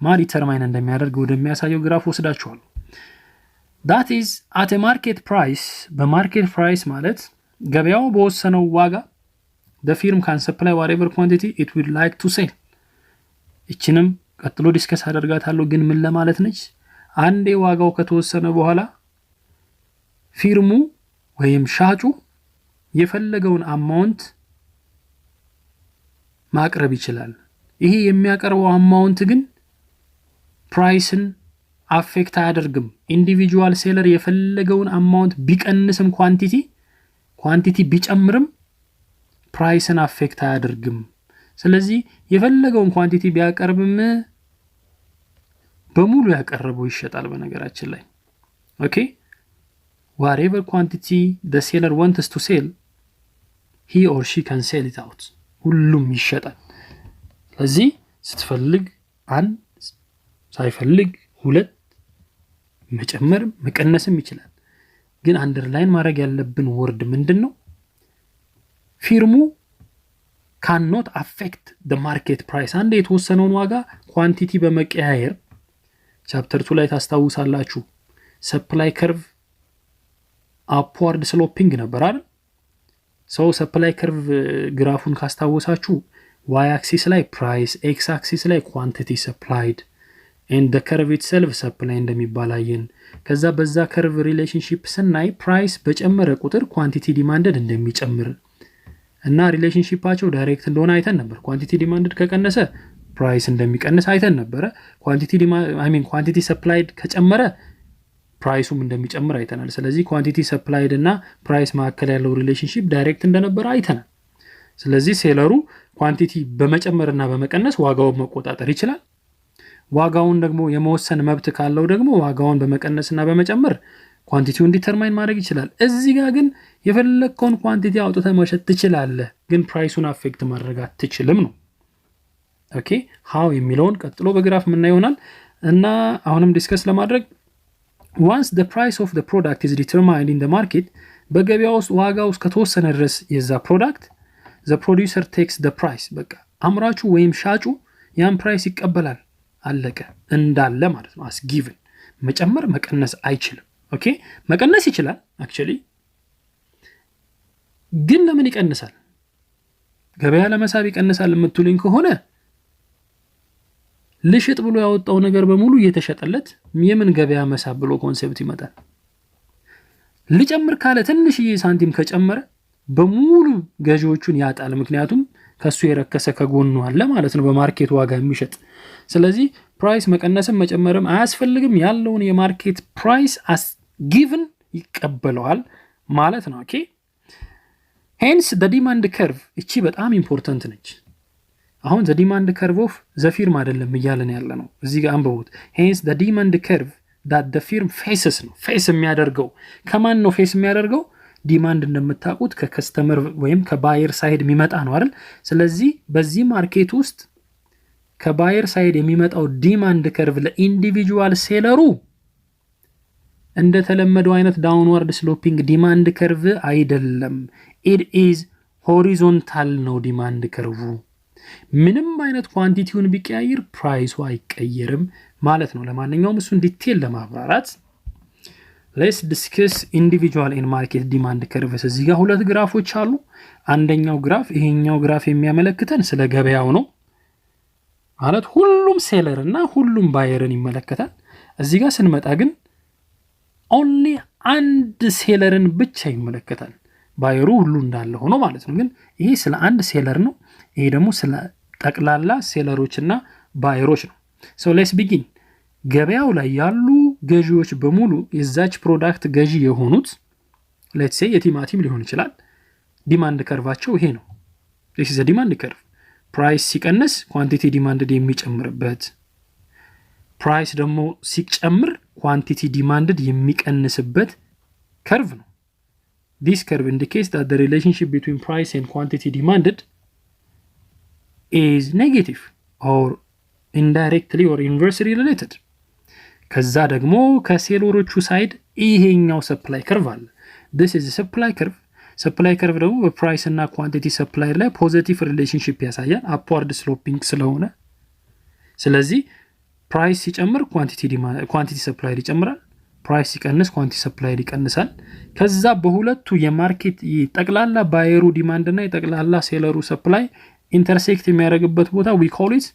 ማ ዲተርማይን እንደሚያደርግ ወደሚያሳየው ግራፍ ወስዳችኋለሁ። that is at a market price። በማርኬት ፕራይስ ማለት ገበያው በወሰነው ዋጋ the firm can supply whatever quantity it would like to sell። እችንም ቀጥሎ ዲስከስ አደርጋታለሁ። ግን ምን ለማለት ነች? አንዴ ዋጋው ከተወሰነ በኋላ ፊርሙ ወይም ሻጩ የፈለገውን አማውንት ማቅረብ ይችላል። ይሄ የሚያቀርበው አማውንት ግን ፕራይስን አፌክት አያደርግም። ኢንዲቪጁዋል ሴለር የፈለገውን አማውንት ቢቀንስም ኳንቲቲ ቢጨምርም ፕራይስን አፌክት አያደርግም። ስለዚህ የፈለገውን ኳንቲቲ ቢያቀርብም በሙሉ ያቀረበው ይሸጣል። በነገራችን ላይ ኦኬ whatever quantity the seller wants to sell he or she can sell it out። ሁሉም ይሸጣል። ስለዚህ ስትፈልግ አንድ ሳይፈልግ ሁለት መጨመር መቀነስም ይችላል። ግን አንደርላይን ማድረግ ያለብን ወርድ ምንድነው? ፊርሙ cannot affect the market price። አንድ የተወሰነውን ዋጋ ኳንቲቲ በመቀያየር ቻፕተር 2 ላይ ታስታውሳላችሁ። ሰፕላይ ከርቭ አፕዋርድ ስሎፒንግ ነበር አይደል? ሰው ሰፕላይ ከርቭ ግራፉን ካስታወሳችሁ ዋይ አክሲስ ላይ ፕራይስ፣ ኤክስ አክሲስ ላይ ኳንቲቲ ሰፕላይድ and the curve itself supply እንደሚባል አየን። ከዛ በዛ ከርቭ ሪሌሽንሺፕ ስናይ ፕራይስ በጨመረ ቁጥር ኳንቲቲ ዲማንድድ እንደሚጨምር እና ሪሌሽንሺፓቸው ዳይሬክት እንደሆነ አይተን ነበር። ኳንቲቲ ዲማንድድ ከቀነሰ ፕራይስ እንደሚቀንስ አይተን ነበር። ኳንቲቲ ሰፕላይድ ከጨመረ ፕራይሱም እንደሚጨምር አይተናል። ስለዚህ ኳንቲቲ ሰፕላይድ እና ፕራይስ መካከል ያለው ሪሌሽንሺፕ ዳይሬክት እንደነበረ አይተናል። ስለዚህ ሴለሩ ኳንቲቲ በመጨመርና በመቀነስ ዋጋውን መቆጣጠር ይችላል። ዋጋውን ደግሞ የመወሰን መብት ካለው ደግሞ ዋጋውን በመቀነስና በመጨመር ኳንቲቲውን ዲተርማይን ማድረግ ይችላል። እዚህ ጋር ግን የፈለግከውን ኳንቲቲ አውጥተህ መሸጥ ትችላለህ፣ ግን ፕራይሱን አፌክት ማድረግ አትችልም ነው። ኦኬ ሃው የሚለውን ቀጥሎ በግራፍ የምናየው ይሆናል። እና አሁንም ዲስከስ ለማድረግ once the price of the product is determined in the market በገበያ ውስጥ ዋጋው ከተወሰነ ድረስ የዛ ፕሮዳክት the producer takes the price በቃ አምራቹ ወይም ሻጩ ያን ፕራይስ ይቀበላል። አለቀ እንዳለ ማለት ነው። as given መጨመር መቀነስ አይችልም። ኦኬ መቀነስ ይችላል actually ግን ለምን ይቀንሳል? ገበያ ለመሳብ ይቀንሳል የምትሉኝ ከሆነ ልሽጥ ብሎ ያወጣው ነገር በሙሉ እየተሸጠለት የምን ገበያ መሳብ ብሎ ኮንሴፕት ይመጣል። ልጨምር ካለ ትንሽዬ ሳንቲም ከጨመረ በሙሉ ገዢዎቹን ያጣል። ምክንያቱም ከሱ የረከሰ ከጎኑ አለ ማለት ነው በማርኬት ዋጋ የሚሸጥ። ስለዚህ ፕራይስ መቀነስም መጨመርም አያስፈልግም። ያለውን የማርኬት ፕራይስ as given ይቀበለዋል ማለት ነው። ኦኬ hence the demand curve እቺ በጣም ኢምፖርታንት ነች። አሁን the demand curve of the firm አይደለም እያለን ያለ ነው። እዚህ ጋር አንብቡት። hence the demand curve that the firm faces ነው። ፌስ የሚያደርገው ከማን ነው? ፌስ የሚያደርገው ዲማንድ እንደምታውቁት ከከስተመር ወይም ከባየር ሳይድ የሚመጣ ነው አይደል? ስለዚህ በዚህ ማርኬት ውስጥ ከባየር ሳይድ የሚመጣው ዲማንድ ከርቭ ለኢንዲቪጁዋል ሴለሩ እንደተለመደው አይነት ዳውንዋርድ ስሎፒንግ ዲማንድ ከርቭ አይደለም። it is horizontal ነው ዲማንድ ከርቭ። ምንም አይነት ኳንቲቲውን ቢቀያየር ፕራይሱ አይቀየርም ማለት ነው። ለማንኛውም እሱን ዲቴል ለማብራራት let's discuss individual and market demand curves። እዚህ ጋር ሁለት ግራፎች አሉ። አንደኛው ግራፍ ይሄኛው ግራፍ የሚያመለክተን ስለ ገበያው ነው ማለት ሁሉም ሴለር እና ሁሉም ባየርን ይመለከታል። እዚህ ጋር ስንመጣ ግን only አንድ ሴለርን ብቻ ይመለከታል። ባየሩ ሁሉ እንዳለ ሆኖ ማለት ነው። ግን ይሄ ስለ አንድ ሴለር ነው። ይሄ ደግሞ ስለ ጠቅላላ ሴለሮችና ባየሮች ነው። so let's begin። ገበያው ላይ ያሉ ገዢዎች በሙሉ የዛች ፕሮዳክት ገዢ የሆኑት let's say የቲማቲም ሊሆን ይችላል። ዲማንድ ከርቫቸው ይሄ ነው። this is a demand curve። ፕራይስ ሲቀንስ ኳንቲቲ ዲማንድ የሚጨምርበት፣ ፕራይስ ደግሞ ሲጨምር ኳንቲቲ ዲማንድ የሚቀንስበት ከርቭ ነው። this curve indicates that the relationship between price and quantity demanded is negative or indirectly or inversely related። ከዛ ደግሞ ከሴለሮቹ ሳይድ ይሄኛው ሰፕላይ ከርቭ አለ። this is a supply curve። ሰፕላይ ከርቭ ደግሞ በፕራይስ እና ኳንቲቲ ሰፕላይ ላይ ፖዚቲቭ ሪሌሽንሺፕ ያሳያል አፕዋርድ ስሎፒንግ ስለሆነ። ስለዚህ ፕራይስ ሲጨምር ኳንቲቲ ሰፕላይ ይጨምራል፣ ፕራይስ ሲቀንስ ኳንቲቲ ሰፕላይ ይቀንሳል። ከዛ በሁለቱ የማርኬት ጠቅላላ ባየሩ ዲማንድ እና የጠቅላላ ሴለሩ ሰፕላይ ኢንተርሴክት የሚያደርግበት ቦታ we call it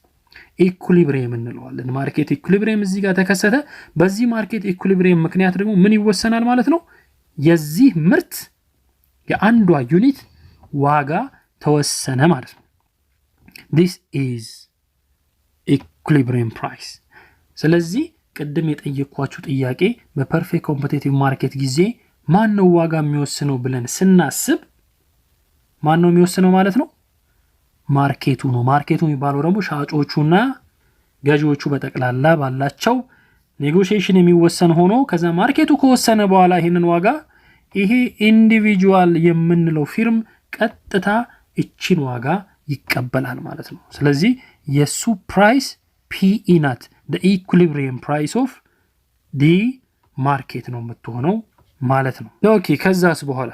ኢኩሊብሪየም እንለዋለን። ማርኬት ኢኩሊብሪየም እዚህ ጋር ተከሰተ። በዚህ ማርኬት ኢኩሊብሪየም ምክንያት ደግሞ ምን ይወሰናል ማለት ነው? የዚህ ምርት የአንዷ ዩኒት ዋጋ ተወሰነ ማለት ነው። this is equilibrium price። ስለዚህ ቅድም የጠየኳችሁ ጥያቄ በፐርፌክት ኮምፒቲቲቭ ማርኬት ጊዜ ማን ነው ዋጋ የሚወስነው ብለን ስናስብ ማን ነው የሚወስነው ማለት ነው? ማርኬቱ ነው። ማርኬቱ የሚባለው ደግሞ ሻጮቹና ገዢዎቹ በጠቅላላ ባላቸው ኔጎሺዬሽን የሚወሰን ሆኖ ከዛ ማርኬቱ ከወሰነ በኋላ ይሄንን ዋጋ ይሄ ኢንዲቪጁዋል የምንለው ፊርም ቀጥታ እቺን ዋጋ ይቀበላል ማለት ነው። ስለዚህ የሱ ፕራይስ PE ናት the equilibrium price of the market ነው የምትሆነው ማለት ነው። ኦኬ ከዛስ በኋላ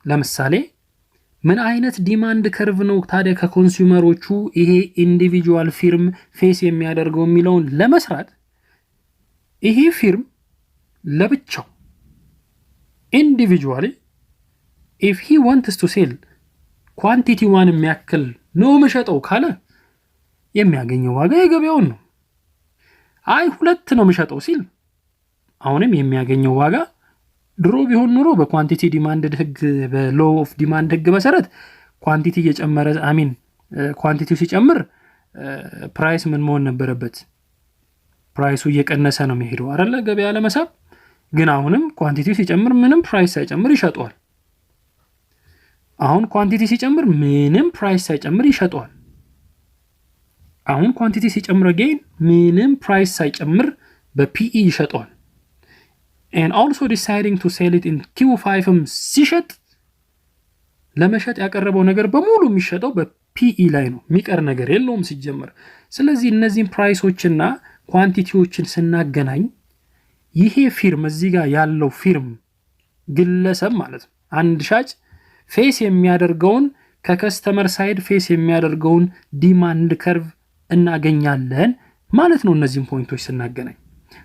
ለምሳሌ ምን አይነት ዲማንድ ከርቭ ነው ታዲያ ከኮንሱመሮቹ ይሄ ኢንዲቪጁዋል ፊርም ፌስ የሚያደርገው የሚለውን ለመስራት ይሄ ፊርም ለብቻው ኢንዲቪጁዋሊ if he wants to sell quantity one የሚያክል ነው መሸጠው ካለ የሚያገኘው ዋጋ የገበያውን ነው። አይ ሁለት ነው መሸጠው ሲል አሁንም የሚያገኘው ዋጋ ድሮ ቢሆን ኑሮ በኳንቲቲ ዲማንድ ህግ በሎው ኦፍ ዲማንድ ህግ መሰረት ኳንቲቲ እየጨመረ ኳንቲቲው ሲጨምር ፕራይስ ምን መሆን ነበረበት? ፕራይሱ እየቀነሰ ነው የሚሄደው አይደለ ገበያ ለመሳብ። ግን አሁንም ኳንቲቲው ሲጨምር ምንም ፕራይስ ሳይጨምር ይሸጣል። አሁን ኳንቲቲ ሲጨምር ምንም ፕራይስ ሳይጨምር ይሸጣል። አሁን ኳንቲቲ ሲጨምር again ምንም ፕራይስ ሳይጨምር በፒኢ ይሸጠዋል። and also deciding to sell it in Q5 ሲሸጥ ለመሸጥ ያቀረበው ነገር በሙሉ የሚሸጠው በፒኢ ላይ ነው። የሚቀር ነገር የለውም ሲጀመር። ስለዚህ እነዚህን ፕራይሶችና ኳንቲቲዎችን ስናገናኝ ይሄ ፊርም እዚህ ጋር ያለው ፊርም ግለሰብ ማለት ነው አንድ ሻጭ ፌስ የሚያደርገውን ከከስተመር ሳይድ ፌስ የሚያደርገውን ዲማንድ ከርቭ እናገኛለን ማለት ነው እነዚህን ፖይንቶች ስናገናኝ።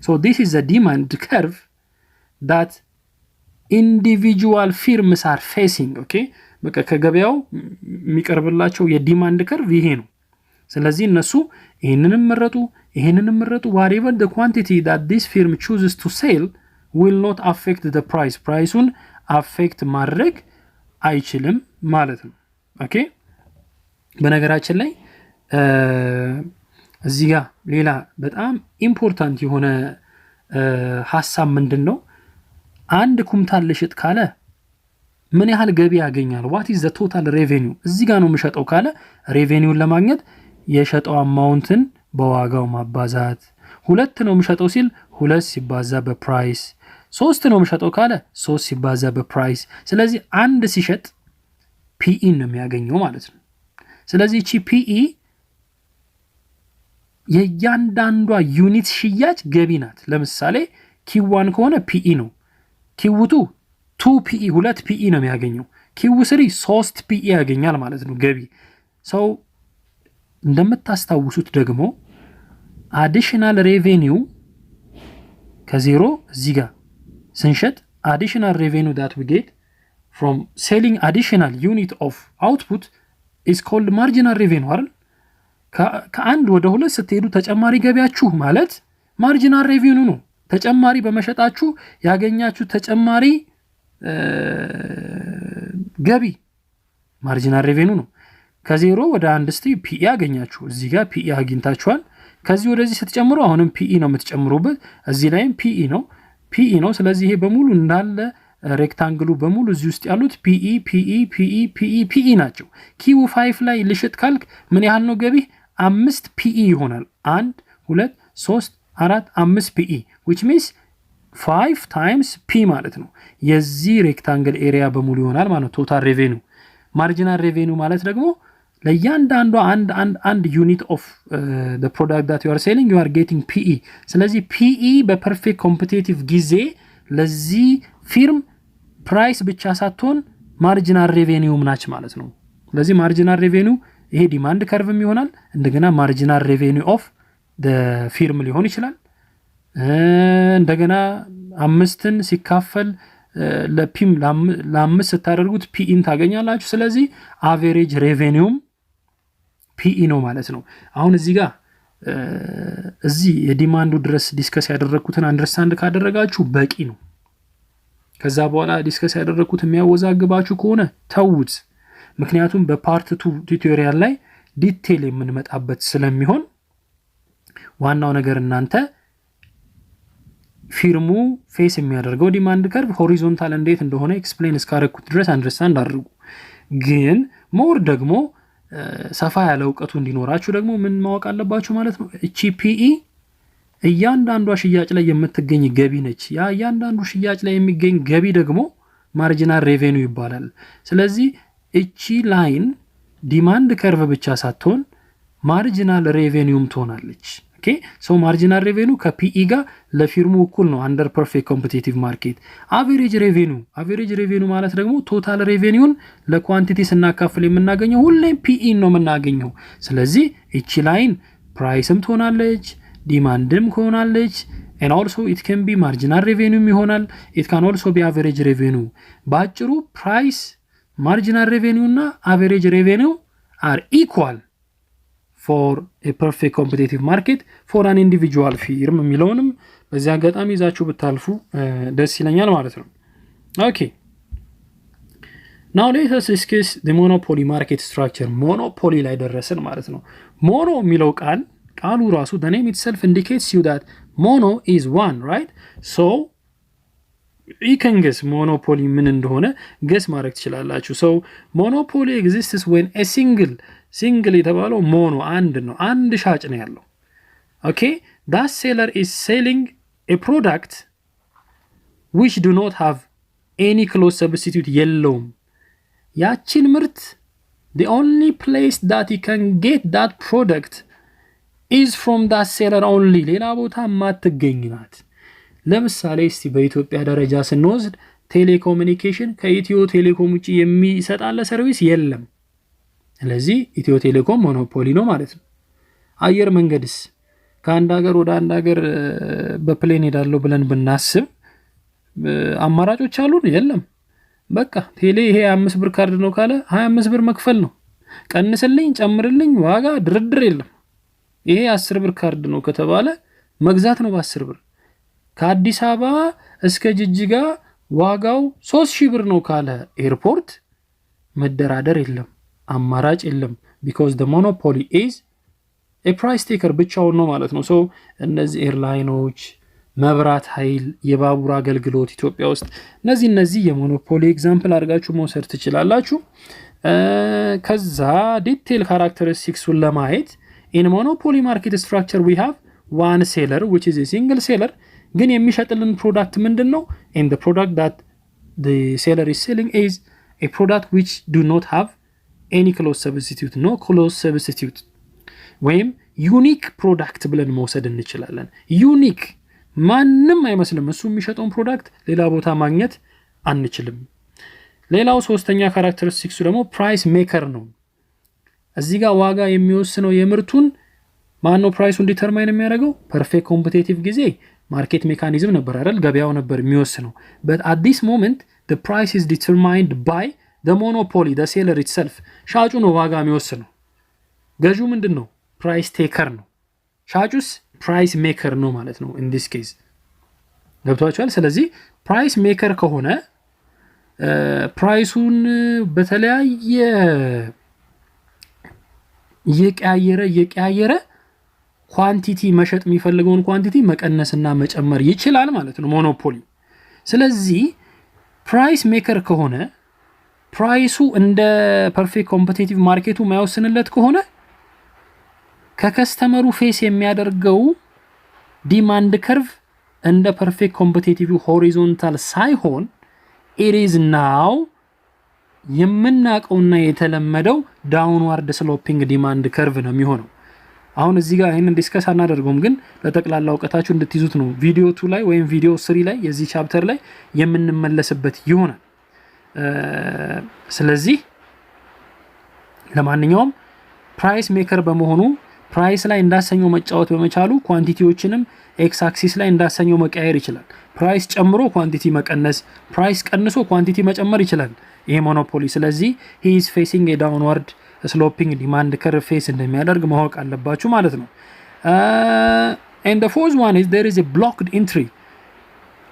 so this is the demand curve that individual firms are facing. okay በቃ ከገበያው የሚቀርብላቸው የዲማንድ ከርቭ ይሄ ነው። ስለዚህ እነሱ ይሄንንም መረጡ whatever the quantity that this firm chooses to sell will not affect the price. ፕራይሱን አፌክት ማድረግ አይችልም ማለት ነው። ኦኬ በነገራችን ላይ እዚህ ጋር ሌላ በጣም ኢምፖርታንት የሆነ ሐሳብ ምንድነው? አንድ ኩምታል ልሽጥ ካለ ምን ያህል ገቢ ያገኛል? what is the total revenue? እዚህ ጋር ነው የምሸጠው ካለ ሬቬኒውን ለማግኘት የሸጠው አማውንትን በዋጋው ማባዛት። 2 ነው የምሸጠው ሲል 2 ሲባዛ በፕራይስ፣ 3 ነው የምሸጠው ካለ 3 ሲባዛ በፕራይስ። ስለዚህ አንድ ሲሸጥ ፒኢ ነው የሚያገኘው ማለት ነው። ስለዚህ እቺ ፒኢ የእያንዳንዷ ዩኒት ሽያጭ ገቢ ናት። ለምሳሌ ኪው1 ከሆነ ፒኢ ነው፣ ኪው2 2 ፒኢ 2 ፒኢ ነው የሚያገኘው፣ ኪው3 3 ፒኢ ያገኛል ማለት ነው ገቢ። ሰው እንደምታስታውሱት ደግሞ አዲሽናል ሬቬኒው ከዜሮ እዚህ ጋር ስንሸጥ አዲሽናል ሬቬኒው that we get from selling additional unit of output is called marginal revenue አይደል? ከአንድ ወደ 2 ስትሄዱ ተጨማሪ ገቢያችሁ ማለት ማርጂናል ሬቬኒው ነው። ተጨማሪ በመሸጣችሁ ያገኛችሁ ተጨማሪ ገቢ ማርጂናል ሬቬኒው ነው። ከዜሮ ወደ 1 ስቲ ፒኢ ያገኛችሁ፣ እዚህ ጋር ፒኢ አግኝታችኋል። ከዚህ ወደዚህ ስትጨምሩ አሁንም ፒኢ ነው የምትጨምሩበት፣ እዚህ ላይም ፒኢ ነው። ስለዚህ ይሄ በሙሉ እንዳለ ሬክታንግሉ በሙሉ እዚህ ውስጥ ያሉት ፒኢ ናቸው። ኪው5 ላይ ልሽጥ ካልክ ምን ያህል ነው ገቢ? 5 ፒኢ ይሆናል። 1 2 3 4 5 ፒኢ which means 5 times ፒ ማለት ነው። የዚህ ሬክታንግል ኤሪያ በሙሉ ይሆናል ማለት ነው ቶታል ሬቬኒው። ማርጂናል ሬቬኒው ማለት ደግሞ ለእያንዳንዷ አንድ ዩኒት ኦፍ the product that you are selling you are getting PE። ስለዚህ PE በፐርፌክት ኮምፒቲቲቭ ጊዜ ለዚህ ፊርም ፕራይስ ብቻ ሳትሆን ማርጂናል ሬቬኒውም ናች ማለት ነው። ስለዚህ ማርጂናል ሬቬኒው ይሄ ዲማንድ ከርቭም ይሆናል፣ እንደገና ማርጂናል ሬቬኒው ኦፍ the ፊርም ሊሆን ይችላል። እንደገና 5ን ሲካፈል ለፒም ለ5 ስታደርጉት ፒኢን ታገኛላችሁ። ስለዚህ አቨሬጅ ሬቬኒውም ፒኢ ነው ማለት ነው። አሁን እዚህ ጋር እዚህ የዲማንዱ ድረስ ዲስከስ ያደረኩትን አንደርስታንድ ካደረጋችሁ በቂ ነው። ከዛ በኋላ ዲስከስ ያደረኩት የሚያወዛግባችሁ ከሆነ ተውት። ምክንያቱም በፓርት 2 ቱቶሪያል ላይ ዲቴል የምንመጣበት ስለሚሆን ዋናው ነገር እናንተ ፊርሙ ፌስ የሚያደርገው ዲማንድ ከርቭ ሆሪዞንታል እንዴት እንደሆነ ኤክስፕሌን እስካረኩት ድረስ አንደርስታንድ አድርጉ። ግን ሞር ደግሞ ሰፋ ያለ እውቀቱ እንዲኖራችሁ ደግሞ ምን ማወቅ አለባችሁ ማለት ነው። እቺ ፒኢ እያንዳንዷ ሽያጭ ላይ የምትገኝ ገቢ ነች። ያ እያንዳንዱ ሽያጭ ላይ የሚገኝ ገቢ ደግሞ ማርጂናል ሬቬኒው ይባላል። ስለዚህ እቺ ላይን ዲማንድ ከርቭ ብቻ ሳትሆን ማርጂናል ሬቬኒውም ትሆናለች። ኦኬ ሶ ማርጂናል ሬቬኒው ከፒኢ ጋር ለፊርሙ እኩል ነው አንደር ፐርፌክት ኮምፒቲቲቭ ማርኬት። አቨሬጅ ሬቬኒው ማለት ደግሞ ቶታል ሬቬኒውን ለኳንቲቲ ስናካፍል የምናገኘው ሁሌም ፒኢ ነው የምናገኘው። ስለዚህ እቺ ላይን ፕራይስም ትሆናለች ዲማንድም ትሆናለች and also it can be marginal revenue ይሆናል። it can also be average revenue። ባጭሩ ፕራይስ marginal revenue እና average revenue are equal for a perfect competitive market for an individual firm የሚለውንም በዚህ አጋጣሚ ይዛችሁ ብታልፉ ደስ ይለኛል ማለት ነው። okay now let us discuss the monopoly market structure። ሞኖፖሊ ላይ ደረስን ማለት ነው። ሞኖ የሚለው ቃሉ ራሱ the name itself indicates you that mono is one, right? so you can guess monopoly ምን እንደሆነ guess ማድረግ ትችላላችሁ። so monopoly exists when a single የተባለው ሞኖ አንድ ነው፣ አንድ ሻጭ ነው ያለው። okay, that seller is selling a product which do not have any close substitute የለውም። ያቺን ምርት the only place that you can get that product is from that seller only ሌላ ቦታ ማትገኝ ናት። ለምሳሌ እስቲ በኢትዮጵያ ደረጃ ስንወስድ ቴሌኮሙኒኬሽን ከኢትዮ ቴሌኮም ውጪ የሚሰጣለ ሰርቪስ የለም። ስለዚህ ኢትዮ ቴሌኮም ሞኖፖሊ ነው ማለት ነው። አየር መንገድስ ከአንድ ሀገር ወደ አንድ ሀገር በፕሌን ሄዳለሁ ብለን ብናስብ አማራጮች አሉን? የለም። በቃ ቴሌ ይሄ 5 ብር ካርድ ነው ካለ 25 ብር መክፈል ነው። ቀንስልኝ ጨምርልኝ ዋጋ ድርድር የለም። ይሄ 10 ብር ካርድ ነው ከተባለ መግዛት ነው በ10 ብር። ከአዲስ አበባ እስከ ጅጅጋ ዋጋው 3000 ብር ነው ካለ ኤርፖርት መደራደር የለም፣ አማራጭ የለም። because the monopoly is a price taker ብቻውን ነው ማለት ነው። so እነዚህ ኤርላይኖች፣ መብራት ኃይል፣ የባቡር አገልግሎት ኢትዮጵያ ውስጥ እነዚህ የሞኖፖሊ ኤግዛምፕል አድርጋችሁ መውሰድ ትችላላችሁ። ከዛ ዲቴል ካራክተሪስቲክሱን ለማየት in monopoly market structure we have one seller which is a single seller ግን የሚሸጥልን ፕሮዳክት ምንድነው? and the product that the seller is selling is a product which do not have any close substitute, no close substitute ወይም ዩኒክ ፕሮዳክት ብለን መውሰድ እንችላለን። ዩኒክ ማንም አይመስልም። እሱ የሚሸጠውን ፕሮዳክት ሌላ ቦታ ማግኘት አንችልም። ሌላው ሶስተኛ ካራክተሪስቲክሱ ደግሞ ፕራይስ ሜከር ነው። እዚህ ጋር ዋጋ የሚወስነው የምርቱን ማን ነው? ፕራይሱን ዲተርማይን የሚያደርገው ፐርፌክት ኮምፒቲቲቭ ጊዜ ማርኬት ሜካኒዝም ነበር አይደል? ገበያው ነበር የሚወስነው። but at this moment the price is determined by the monopoly, the seller itself። ሻጩ ነው ዋጋ የሚወስነው። ገዢው ምንድነው? ፕራይስ ቴከር ነው። ሻጩስ ፕራይስ ሜከር ነው ማለት ነው in this case። ገብቷችኋል? ስለዚህ ፕራይስ ሜከር ከሆነ ፕራይሱን በተለያየ የቀያየረ ኳንቲቲ መሸጥ የሚፈልገውን ኳንቲቲ መቀነስና መጨመር ይችላል ማለት ነው ሞኖፖሊ። ስለዚህ ፕራይስ ሜከር ከሆነ ፕራይሱ እንደ ፐርፌክት ኮምፒቲቲቭ ማርኬቱ ማይወስንለት ከሆነ ከከስተመሩ ፌስ የሚያደርገው ዲማንድ ከርቭ እንደ ፐርፌክት ኮምፒቲቲቭ ሆሪዞንታል ሳይሆን it is now የምናቀውና የተለመደው ዳውንዋርድ ስሎፒንግ ዲማንድ ከርቭ ነው የሚሆነው። አሁን እዚህ ጋር ይሄንን ዲስከስ አናደርገውም፣ ግን ለጠቅላላ እውቀታችሁ እንድትይዙት ነው። ቪዲዮ 2 ላይ ወይም ቪዲዮ 3 ላይ የዚህ ቻፕተር ላይ የምንመለስበት ይሆናል። ስለዚህ ለማንኛውም ፕራይስ ሜከር በመሆኑ ፕራይስ ላይ እንዳሰኘው መጫወት በመቻሉ ኳንቲቲዎችንም ኤክስ አክሲስ ላይ እንዳሰኘው መቀየር ይችላል። ፕራይስ ጨምሮ ኳንቲቲ መቀነስ፣ ፕራይስ ቀንሶ ኳንቲቲ መጨመር ይችላል ይሄ ሞኖፖሊ። ስለዚህ he is facing a downward sloping demand curve ፌስ እንደሚያደርግ ማወቅ አለባችሁ ማለት ነው። and the fourth one is there is a blocked entry።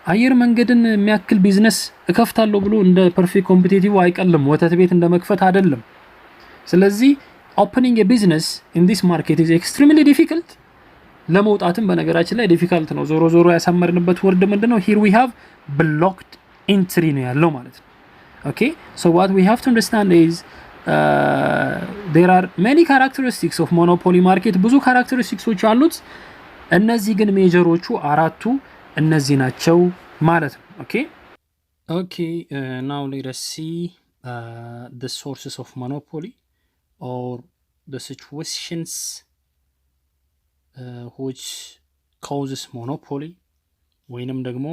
አየር መንገድን የሚያክል ቢዝነስ እከፍታለሁ ብሎ እንደ ፐርፌክት ኮምፒቲቲቭ አይቀልም፣ ወተት ቤት እንደመክፈት አይደለም። ስለዚህ opening a business in this market is extremely difficult። ለመውጣትም በነገራችን ላይ ዲፊካልት ነው። ዞሮ ያሳመርንበት ወርድ ምንድነው? here we have blocked entry ነው ያለው ማለት ነው። okay, so what we have to understand is there are many characteristics of monopoly market። ብዙ ካራክተሪስቲክሶች አሉት። እነዚህ ግን ሜጀሮቹ አራቱ እነዚህ ናቸው ማለት ነው። okay, now let us see the sources of monopoly or the situations which causes monopoly ወይንም ደግሞ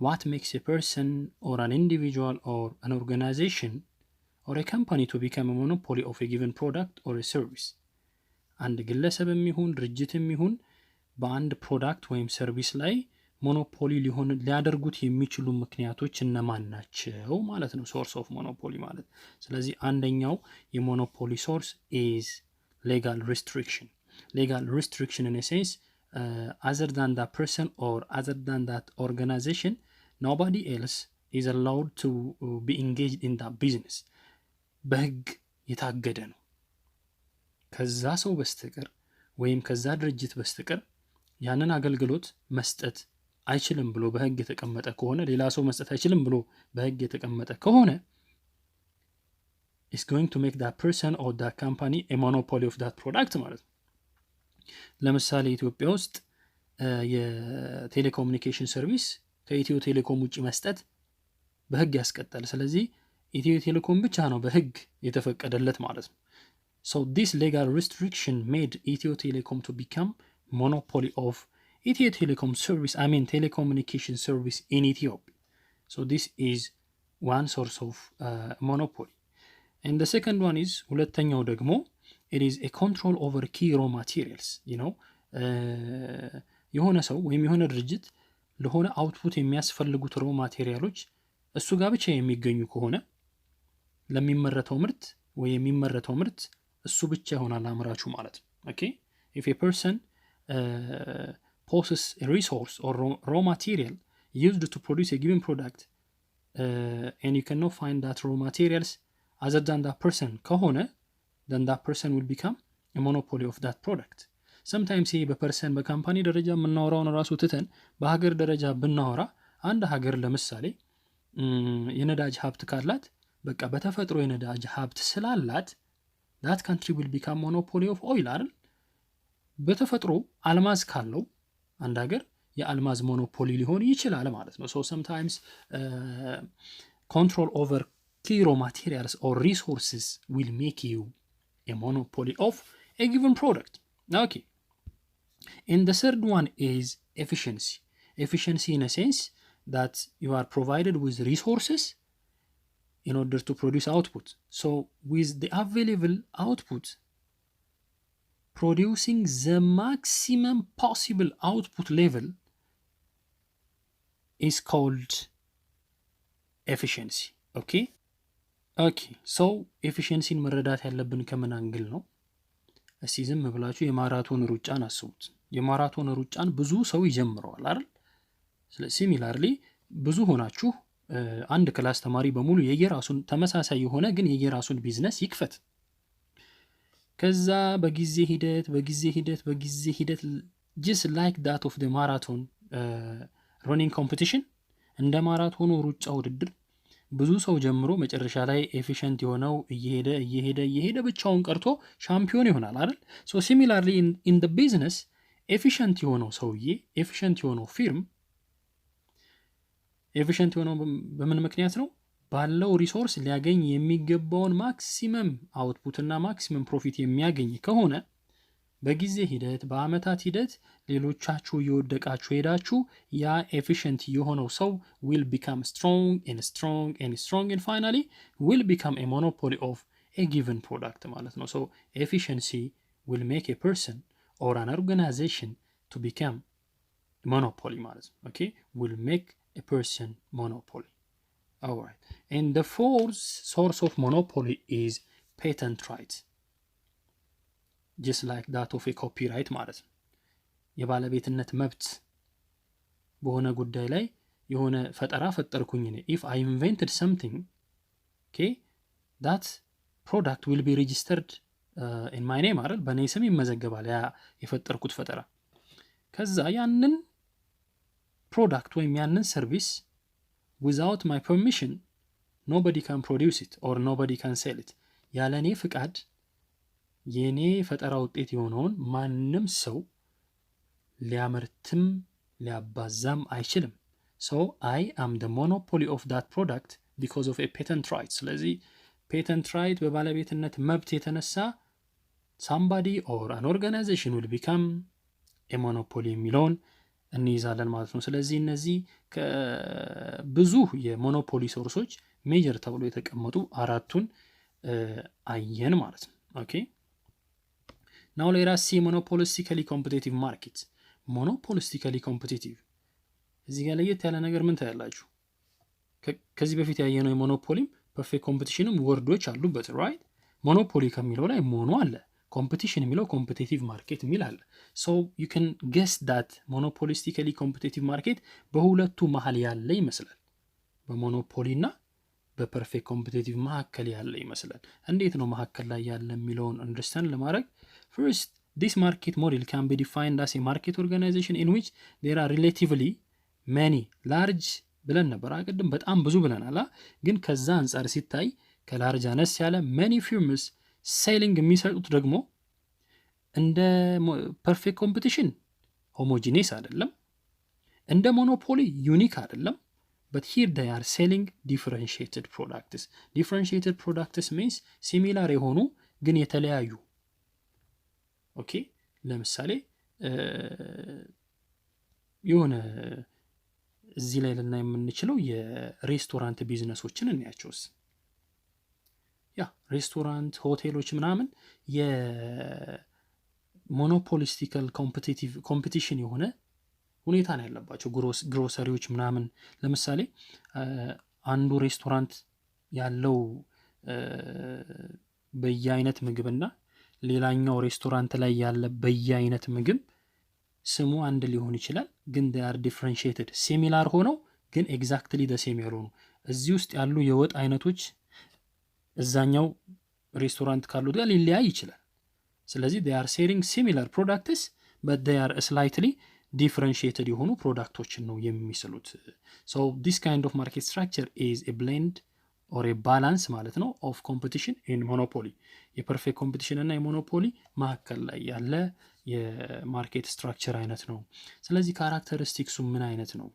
what makes a person or an individual or an organization or a company to become a monopoly of a given product or a service። አንድ ግለሰብም ይሁን ድርጅትም ይሁን በአንድ ፕሮዳክት ወይም ሰርቪስ ላይ ሞኖፖሊ ሊያደርጉት የሚችሉ ምክንያቶች እነማን ናቸው ማለት ነው ሶርስ ኦፍ ሞኖፖሊ ማለት። ስለዚህ አንደኛው የሞኖፖሊ ሶርስ is legal restriction in a sense other than that person or other than that organization nobody else is allowed to be engaged in that business። በህግ የታገደ ነው። ከዛ ሰው በስተቀር ወይም ከዛ ድርጅት በስተቀር ያንን አገልግሎት መስጠት አይችልም ብሎ በህግ የተቀመጠ ከሆነ ሌላ ሰው መስጠት አይችልም ብሎ በህግ የተቀመጠ ከሆነ is going to make that person or that company a monopoly of that product ማለት ነው። ለምሳሌ ኢትዮጵያ ውስጥ የቴሌኮሙኒኬሽን ሰርቪስ ከኢትዮ ቴሌኮም ውጪ መስጠት በህግ ያስቀጣል። ስለዚህ ኢትዮ ቴሌኮም ብቻ ነው በህግ የተፈቀደለት ማለት ነው። So this legal restriction made Ethio Telecom to become monopoly of Ethio Telecom service, telecommunication service in Ethiopia. So this is one source of monopoly. And the second one is ሁለተኛው ደግሞ it is a control over key raw materials. የሆነ ሰው ወይም የሆነ ድርጅት ለሆነ አውትፑት የሚያስፈልጉት ሮ ማቴሪያሎች እሱ ጋር ብቻ የሚገኙ ከሆነ ለሚመረተው ምርት ወይ የሚመረተው ምርት እሱ ብቻ ይሆናል አምራቹ ማለት ነው። ኦኬ if a person possesses a resource or raw material used to produce a given product and you cannot find that raw materials other than that person ከሆነ then that person will become a monopoly of that product. sometimes ይሄ በፐርሰን በካምፓኒ ደረጃ የምናወራውን ራሱ ትተን በሀገር ደረጃ ብናወራ አንድ ሀገር ለምሳሌ የነዳጅ ሀብት ካላት በቃ በተፈጥሮ የነዳጅ ሀብት ስላላት that country will become monopoly of oil አይደል? በተፈጥሮ አልማዝ ካለው አንድ ሀገር የአልማዝ ሞኖፖሊ ሊሆን ይችላል ማለት ነው። so sometimes control over key raw materials or resources will make you a monopoly of a given product. Okay. And the third one is efficiency. Efficiency in a sense that you are provided with resources in order to produce output. So with the available output, producing the maximum possible output level is called efficiency. Okay? Okay. So efficiency መረዳት ያለብን ከምን አንግል ነው? እስቲ ዝም ብላችሁ የማራቶን ሩጫን አስቡት። የማራቶን ሩጫን ብዙ ሰው ይጀምረዋል አይደል? ስለዚህ ሲሚላርሊ ብዙ ሆናችሁ አንድ ክላስ ተማሪ በሙሉ የየራሱን ተመሳሳይ የሆነ ግን የየራሱን ቢዝነስ ይክፈት። ከዛ በጊዜ ሂደት just like that of the marathon running competition እንደ ማራቶኑ ሩጫ ውድድር ብዙ ሰው ጀምሮ መጨረሻ ላይ ኤፊሽንት የሆነው እየሄደ ብቻውን ቀርቶ ሻምፒዮን ይሆናል አይደል? so similarly in the business ኤፊሽንት የሆነው ሰውዬ ኤፊሽንት የሆነው ፊርም ኤፊሽንት የሆነው በምን ምክንያት ነው? ባለው ሪሶርስ ሊያገኝ የሚገባውን ማክሲመም አውትፑት እና ማክሲመም ፕሮፊት የሚያገኝ ከሆነ በጊዜ ሂደት በአመታት ሂደት ሌሎቻችሁ እየወደቃችሁ ሄዳችሁ ያ ኤፊሽንት የሆነው ሰው will become strong and finally will become a monopoly of a given product ማለት ነው። so efficiency will make a person or an organization to become monopoly ማለት ነው። okay will make a person monopoly. All right. And the fourth source of monopoly is patent right. just like that of a copyright ማለት ነው። የባለቤትነት መብት በሆነ ጉዳይ ላይ የሆነ ፈጠራ ፈጠርኩኝ እኔ if I invented something, okay, that product will be registered in my name አይደል? በእኔ ስም ይመዘገባል ያ የፈጠርኩት ፈጠራ። ከዛ ያንን ፕሮዳክት ወይም ያንን ሰርቪስ without my permission nobody can produce it or nobody can sell it. ያለኔ ፍቃድ የኔ ፈጠራ ውጤት የሆነውን ማንም ሰው ሊያመርትም ሊያባዛም አይችልም። so I am the monopoly of that product because of a patent right. ስለዚህ patent right በባለቤትነት መብት የተነሳ somebody or an organization will become a monopoly የሚለውን እንይዛለን ማለት ነው። ስለዚህ እነዚህ ብዙ የሞኖፖሊ ሶርሶች ሜጀር ተብሎ የተቀመጡ አራቱን አየን ማለት ነው። ኦኬ now let us see monopolistically competitive market. monopolistically competitive እዚህ ጋር ለየት ያለ ነገር ምን ታያላችሁ? ከዚህ በፊት ያየነው የሞኖፖሊም ፐርፌክት ኮምፒቲሽንም ወርዶች አሉበት ራይት። ሞኖፖሊ ከሚለው ላይ ሞኖ አለ፣ ኮምፒቲሽን የሚለው ኮምፒቲቲቭ ማርኬት የሚል አለ። so you can guess that monopolistically competitive market በሁለቱ መሃል ያለ ይመስላል። በሞኖፖሊ እና በፐርፌክት ኮምፒቲቲቭ መካከል ያለ ይመስላል። እንዴት ነው መካከል ላይ ያለ የሚለውን አንደርስታንድ ለማድረግ first this market model can be defined as a market organization in which there are relatively መኒ ላርጅ ብለን ነበር ቅድም በጣም ብዙ ብለናል። ግን ከዛ አንጻር ሲታይ ከላርጅ አነስ ያለ መኒ ፊርምስ ሴሊንግ የሚሰጡት ደግሞ እንደ ፐርፌክት ኮምፒቲሽን ሆሞጂኔስ አይደለም፣ እንደ ሞኖፖሊ ዩኒክ አይደለም። but here they are selling differentiated products. differentiated products means similar የሆኑ ግን የተለያዩ። ኦኬ ለምሳሌ የሆነ እዚህ ላይ ልናይ የምንችለው የሬስቶራንት ቢዝነሶችን እናያቸውስ። ያ ሬስቶራንት ሆቴሎች ምናምን የሞኖፖሊስቲካል ኮምፒቲሽን የሆነ ሁኔታ ነው ያለባቸው። ግሮሰሪዎች ምናምን ለምሳሌ አንዱ ሬስቶራንት ያለው በየአይነት ምግብና ሌላኛው ሬስቶራንት ላይ ያለ በየአይነት ምግብ ስሙ አንድ ሊሆን ይችላል፣ ግን they are differentiated ሲሚላር ሆነው ግን ኤግዛክትሊ the same ያልሆኑ። እዚህ ውስጥ ያሉ የወጥ አይነቶች እዛኛው ሬስቶራንት ካሉት ጋር ሊለያይ ይችላል። ስለዚህ they are selling similar products but they are slightly differentiated የሆኑ ፕሮዳክቶችን ነው የሚስሉት። so this kind of market structure is a blend or a balance ማለት ነው of competition and monopoly። የፐርፌክት ኮምፒቲሽን እና የሞኖፖሊ መካከል ላይ ያለ የማርኬት ስትራክቸር አይነት ነው። ስለዚህ ካራክተሪስቲክሱ ምን አይነት ነው?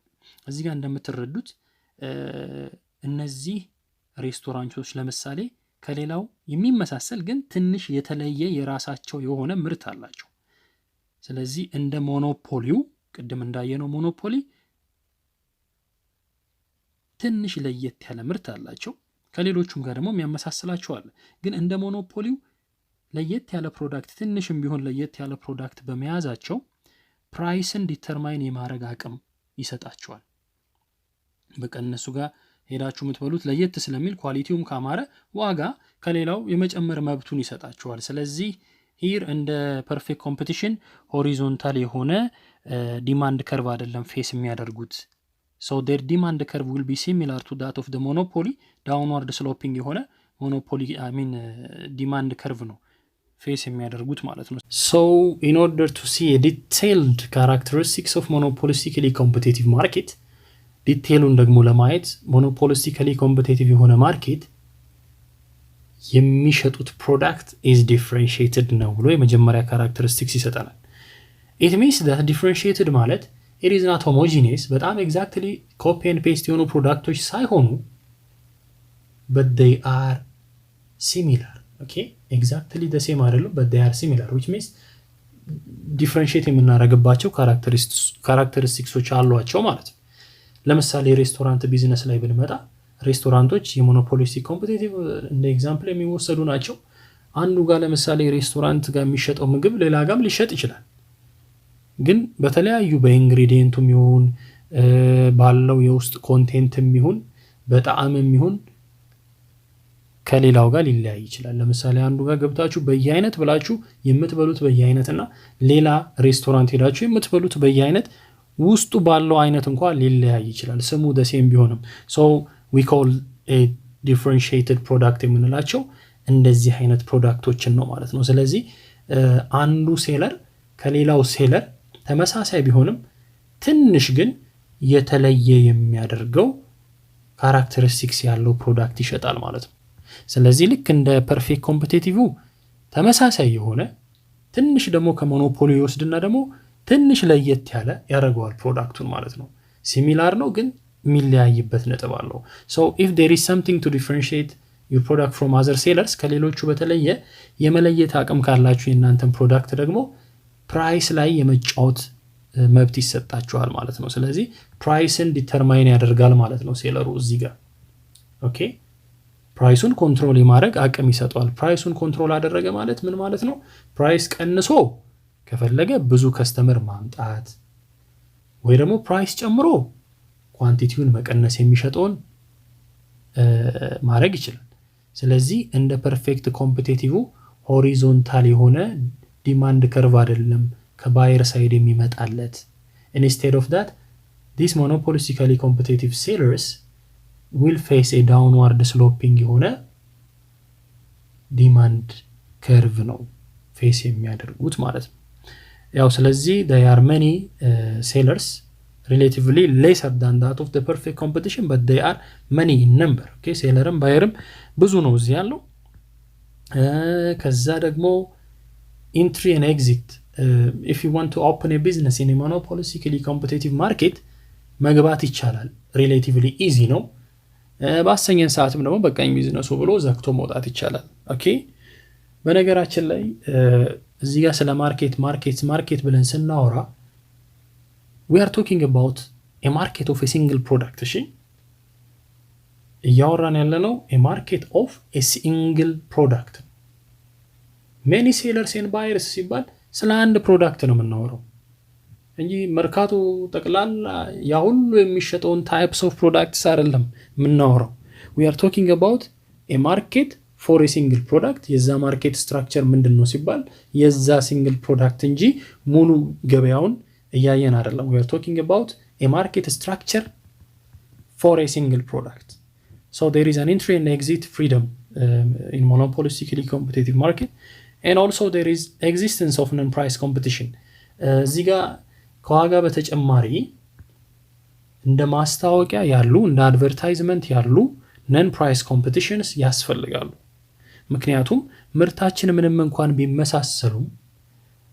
እዚህ ጋር እንደምትረዱት እነዚህ ሬስቶራንቶች ለምሳሌ ከሌላው የሚመሳሰል ግን ትንሽ የተለየ የራሳቸው የሆነ ምርት አላቸው። ስለዚህ እንደ ሞኖፖሊው ቅድም እንዳየነው ሞኖፖሊ ትንሽ ለየት ያለ ምርት አላቸው፣ ከሌሎቹም ጋር ደግሞ የሚያመሳስላቸው አለ። ግን እንደ ሞኖፖሊው ለየት ያለ ፕሮዳክት ትንሽም ቢሆን ለየት ያለ ፕሮዳክት በመያዛቸው ፕራይስን ዲተርማይን የማድረግ አቅም ይሰጣቸዋል። በቃ እነሱ ጋር ሄዳችሁ የምትበሉት ለየት ስለሚል ኳሊቲውም ካማረ ዋጋ ከሌላው የመጨመር መብቱን ይሰጣቸዋል። ስለዚህ ሂር እንደ ፐርፌክት ኮምፒቲሽን ሆሪዞንታል የሆነ ዲማንድ ከርቭ አይደለም ፌስ የሚያደርጉት። so their demand curve will be similar to that of the monopoly downward sloping የሆነ ሞኖፖሊ ዲማንድ ከርቭ ነው ፌስ የሚያደርጉት ማለት ነው። so in order to see a detailed characteristics of monopolistically competitive market ዲቴሉን ደግሞ ለማየት monopolistically competitive የሆነ ማርኬት የሚሸጡት ፕሮዳክት is differentiated ነው ብሎ የመጀመሪያ ካራክተሪስቲክስ ይሰጣናል። it means that differentiated ማለት it is not homogeneous በጣም exactly copy and paste የሆኑ ፕሮዳክቶች ሳይሆኑ but they are similar. okay exactly the same አይደሉም but they are similar which means differentiate የምናደርግባቸው ካራክተሪስቲክሶች አሏቸው ማለት ነው። ለምሳሌ ሬስቶራንት ቢዝነስ ላይ ብንመጣ ሬስቶራንቶች የሞኖፖሊስቲክ ኮምፒቲቲቭ እንደ ኤግዛምፕል የሚወሰዱ ናቸው። አንዱ ጋር ለምሳሌ ሬስቶራንት ጋር የሚሸጠው ምግብ ሌላ ጋርም ሊሸጥ ይችላል፣ ግን በተለያዩ በኢንግሪዲየንቱም ይሁን ባለው የውስጥ ኮንቴንትም ይሁን በጣዕምም ይሁን ከሌላው ጋር ሊለያይ ይችላል። ለምሳሌ አንዱ ጋር ገብታችሁ በየአይነት ብላችሁ የምትበሉት በየአይነትና ሌላ ሬስቶራንት ሄዳችሁ የምትበሉት በየአይነት ውስጡ ባለው አይነት እንኳን ሊለያይ ይችላል፣ ስሙ ደሴም ቢሆንም። so we call a differentiated product የምንላቸው እንደዚህ አይነት ፕሮዳክቶችን ነው ማለት ነው። ስለዚህ አንዱ ሴለር ከሌላው ሴለር ተመሳሳይ ቢሆንም ትንሽ ግን የተለየ የሚያደርገው ካራክተሪስቲክስ ያለው ፕሮዳክት ይሸጣል ማለት ነው። ስለዚህ ልክ እንደ ፐርፌክት ኮምፒቲቲቭ ተመሳሳይ የሆነ ትንሽ ደግሞ ከሞኖፖሊ ይወስድና ደግሞ ትንሽ ለየት ያለ ያደርገዋል ፕሮዳክቱን ማለት ነው። ሲሚላር ነው ግን የሚለያይበት ነጥብ አለው። so if there is something to differentiate your product from other sellers ከሌሎቹ በተለየ የመለየት አቅም ካላችሁ የእናንተን ፕሮዳክት ደግሞ ፕራይስ ላይ የመጫወት መብት ይሰጣችኋል ማለት ነው። ስለዚህ ፕራይስን ዲተርማይን ያደርጋል ማለት ነው ሴለሩ እዚህ ጋር። ኦኬ ፕራይሱን ኮንትሮል የማድረግ አቅም ይሰጠዋል። ፕራይሱን ኮንትሮል አደረገ ማለት ምን ማለት ነው? ፕራይስ ቀንሶ ከፈለገ ብዙ ከስተመር ማምጣት ወይ ደግሞ ፕራይስ ጨምሮ ኳንቲቲውን መቀነስ የሚሸጠውን ማድረግ ይችላል። ስለዚህ እንደ ፐርፌክት ኮምፒቲቲቭ ሆሪዞንታል የሆነ ዲማንድ ከርቭ አይደለም ከባየር ሳይድ የሚመጣለት። instead of that these monopolistically competitive sellers will face a downward sloping የሆነ ዲማንድ ከርቭ ነው ፌስ የሚያደርጉት ማለት ነው። ያው ስለዚህ there are many sellers relatively lesser than that of the perfect competition, but they are many in number. okay ሴለርም ባየርም ብዙ ነው እዚህ ያለው። ከዛ ደግሞ entry and exit, if you want to open a business in a monopolistically competitive market መግባት ይቻላል፣ relatively easy ነው። በአሰኘን ሰዓትም ደግሞ በቃኝ ቢዝነሱ ብሎ ዘግቶ መውጣት ይቻላል። ኦኬ በነገራችን ላይ እዚህ ጋር ስለ ማርኬት ብለን ስናወራ we are talking about a market of a single product። እሺ እያወራን ያለነው a market of a single product። many sellers and buyers ሲባል ስለ አንድ ፕሮዳክት ነው የምናወራው እንጂ መርካቶ ጠቅላላ ያ ሁሉ የሚሸጠውን ታይፕስ ኦፍ ፕሮዳክትስ አይደለም የምናወራው። we are talking about a market for a single product። የዛ ማርኬት ስትራክቸር ምንድነው ሲባል የዛ ሲንግል ፕሮዳክት እንጂ ሙሉ ገበያውን እያየን አይደለም። we are talking about a market structure for a single product. so there is an entry and exit freedom in monopolistically competitive market, and also there is existence of non-price competition። እዚህ ጋር ከዋጋ በተጨማሪ እንደ ማስታወቂያ ያሉ እንደ አድቨርታይዝመንት ያሉ ነን ፕራይስ ኮምፒቲሽንስ ያስፈልጋሉ። ምክንያቱም ምርታችን ምንም እንኳን ቢመሳሰሉም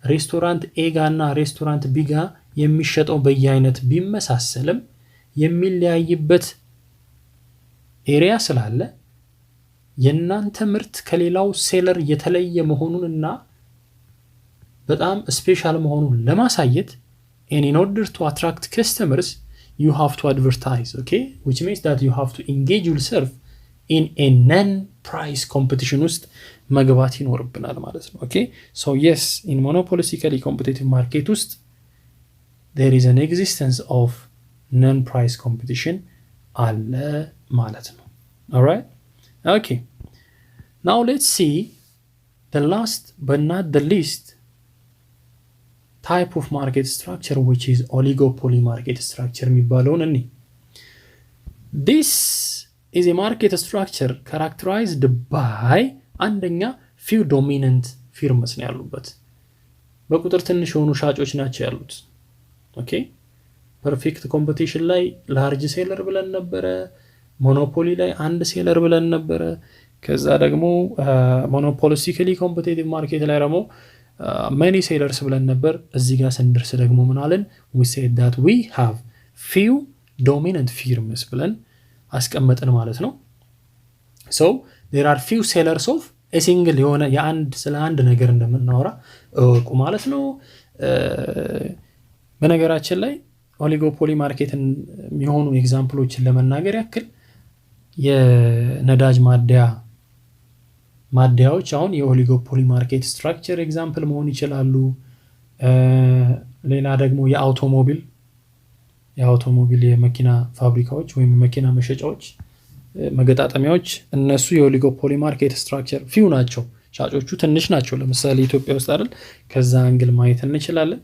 ሬስቶራንት ኤ ጋ እና ሬስቶራንት ቢ ጋ የሚሸጠው በየአይነት ቢመሳሰልም የሚለያይበት ኤሪያ ስላለ የናንተ ምርት ከሌላው ሴለር የተለየ መሆኑንና በጣም ስፔሻል መሆኑን ለማሳየት and in order to attract customers you have to advertise, okay, which means that you have to engage yourself in a non-price competition ውስጥ መግባት ይኖርብናል ማለት ነው። okay so yes, in monopolistically competitive market ውስጥ there is an existence of non-price competition አለ ማለት ነው። alright okay now let's see the last but not the least type of market structure, which is oligopoly market structure የሚባለውን እኔ this is a market structure characterized by አንደኛ few dominant firms ነው ያሉበት፣ በቁጥር ትንሽ የሆኑ ሻጮች ናቸው ያሉት። ኦኬ ፐርፌክት ኮምፒቲሽን ላይ ላርጅ ሴለር ብለን ነበረ፣ ሞኖፖሊ ላይ አንድ ሴለር ብለን ነበረ። ከዛ ደግሞ ሞኖፖሊስቲካሊ ኮምፒቲቲቭ ማርኬት ላይ ደግሞ many sellers ብለን ነበር። እዚህ ጋር ስንደርስ ደግሞ ምን አለን? we said that we have few dominant firms ብለን አስቀመጥን ማለት ነው። so there are few sellers of a single የሆነ ስለ አንድ ነገር እንደምናወራ እወቁ ማለት ነው። በነገራችን ላይ ኦሊጎፖሊ ማርኬትን የሚሆኑ ኤግዛምፕሎችን ለመናገር ያክል የነዳጅ ማደያዎች አሁን የኦሊጎፖሊ ማርኬት ስትራክቸር ኤግዛምፕል መሆን ይችላሉ። ሌላ ደግሞ የአውቶሞቢል የመኪና ፋብሪካዎች ወይም መኪና መሸጫዎች መገጣጠሚያዎች፣ እነሱ የኦሊጎፖሊ ማርኬት ስትራክቸር ፊው ናቸው። ሻጮቹ ትንሽ ናቸው። ለምሳሌ ኢትዮጵያ ውስጥ አይደል፣ ከዛ አንግል ማየት እንችላለን።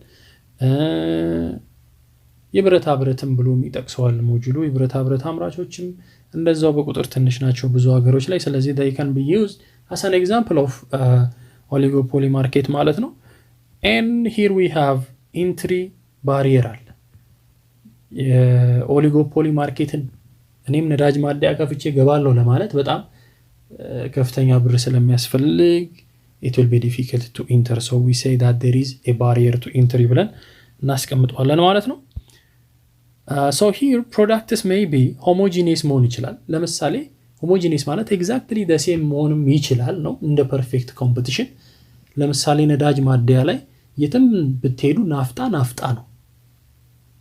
የብረታ ብረትም ብሎ የሚጠቅሰዋል ሞጁሉ። የብረታ ብረት አምራቾችም እንደዛው በቁጥር ትንሽ ናቸው ብዙ ሀገሮች ላይ። ስለዚህ they can be used as an example of oligopoly market ማለት ነው። and here we have entry barrier አለ። የኦሊጎፖሊ ማርኬትን እኔም ነዳጅ ማደያ ከፍቼ ገባለሁ ለማለት በጣም ከፍተኛ ብር ስለሚያስፈልግ it will be difficult to enter, so we say that there is a barrier to entry ብለን እናስቀምጠዋለን ማለት ነው። so here products may be homogeneous መሆን ይችላል። ለምሳሌ homogeneous ማለት exactly the same መሆንም ይችላል ነው እንደ perfect competition። ለምሳሌ ነዳጅ ማደያ ላይ የትም ብትሄዱ ናፍጣ ነው።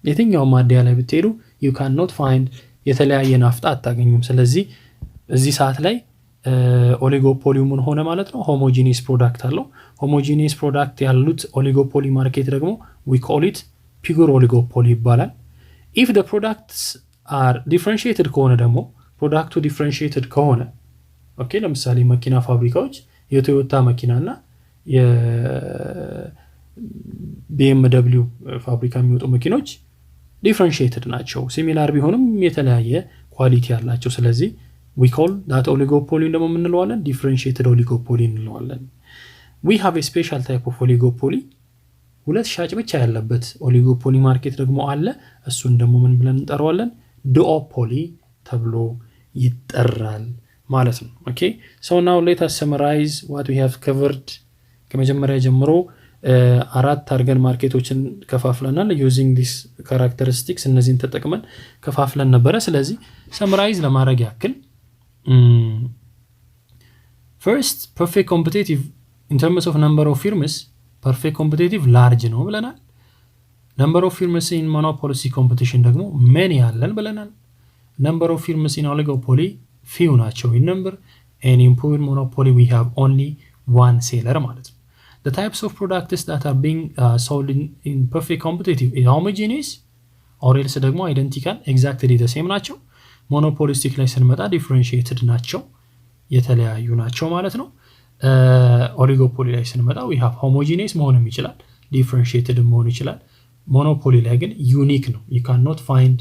የትኛው ማደያ ላይ ብትሄዱ you cannot find የተለያየ ናፍጣ አታገኙም። ስለዚህ እዚህ ሰዓት ላይ ኦሊጎፖሊ ምን ሆነ ማለት ነው? homogeneous product አለው። homogeneous product ያሉት ኦሊጎፖሊ ማርኬት ደግሞ we call it pure oligopoly ይባላል። if the products are differentiated ከሆነ ደግሞ ፕሮዳክቱ ዲፈረንሺየትድ ከሆነ ኦኬ፣ ለምሳሌ መኪና ፋብሪካዎች የቶዮታ መኪናና የቢኤምደብሊው ፋብሪካ የሚወጡ መኪኖች ዲፈረንሺየትድ ናቸው። ሲሚላር ቢሆንም የተለያየ ኳሊቲ ያላቸው። ስለዚህ we call that oligopoly ደግሞ እንለዋለን differentiated oligopoly እንለዋለን። we have a special type of oligopoly ሁለት ሻጭ ብቻ ያለበት ኦሊጎፖሊ ማርኬት ደግሞ አለ። እሱን ደግሞ ምን ብለን እንጠራዋለን? ዱኦፖሊ ተብሎ ይጠራል ማለት ነው። ኦኬ ሶ ናው ሌት አስ ሰመራይዝ ዋት ዊ ሃቭ ከቨርድ። ከመጀመሪያ ጀምሮ አራት አድርገን ማርኬቶችን ከፋፍለናል። ዩዚንግ ዲስ ካራክተሪስቲክስ እነዚህን ተጠቅመን ከፋፍለን ነበረ። ስለዚህ ሰመራይዝ ለማድረግ ያክል ፈርስት ፐርፌክት ኮምፒቲቲቭ ኢን ተርምስ ኦፍ ነምበር ኦፍ ፊርምስ ፐርፌክት ኮምፒቲቲቭ ላርጅ ነው ብለናል። ነምበር ኦፍ ፊርምስ ኢን ሞኖፖሊሲ ኮምፒቲሽን ደግሞ ሜኒ ያለን ብለናል። ነምበር ኦፍ ፊርምስ ኢን ኦሊጎፖሊ ፊው ናቸው ኢን ነምበር ኤንድ ኢን ፑር ሞኖፖሊ ዊ ሃቭ ኦንሊ ዋን ሴለር ማለት ነው። The types of products that are being sold in perfect competitive is homogeneous or else ደግሞ identical exactly the same ናቸው። monopolistic ላይ ስንመጣ differentiated ናቸው፣ የተለያዩ ናቸው ማለት ነው። ኦሊጎፖሊ ላይ ስንመጣ we have homogeneous መሆንም ይችላል፣ differentiated መሆን ይችላል። ሞኖፖሊ ላይ ግን unique ነው። you cannot find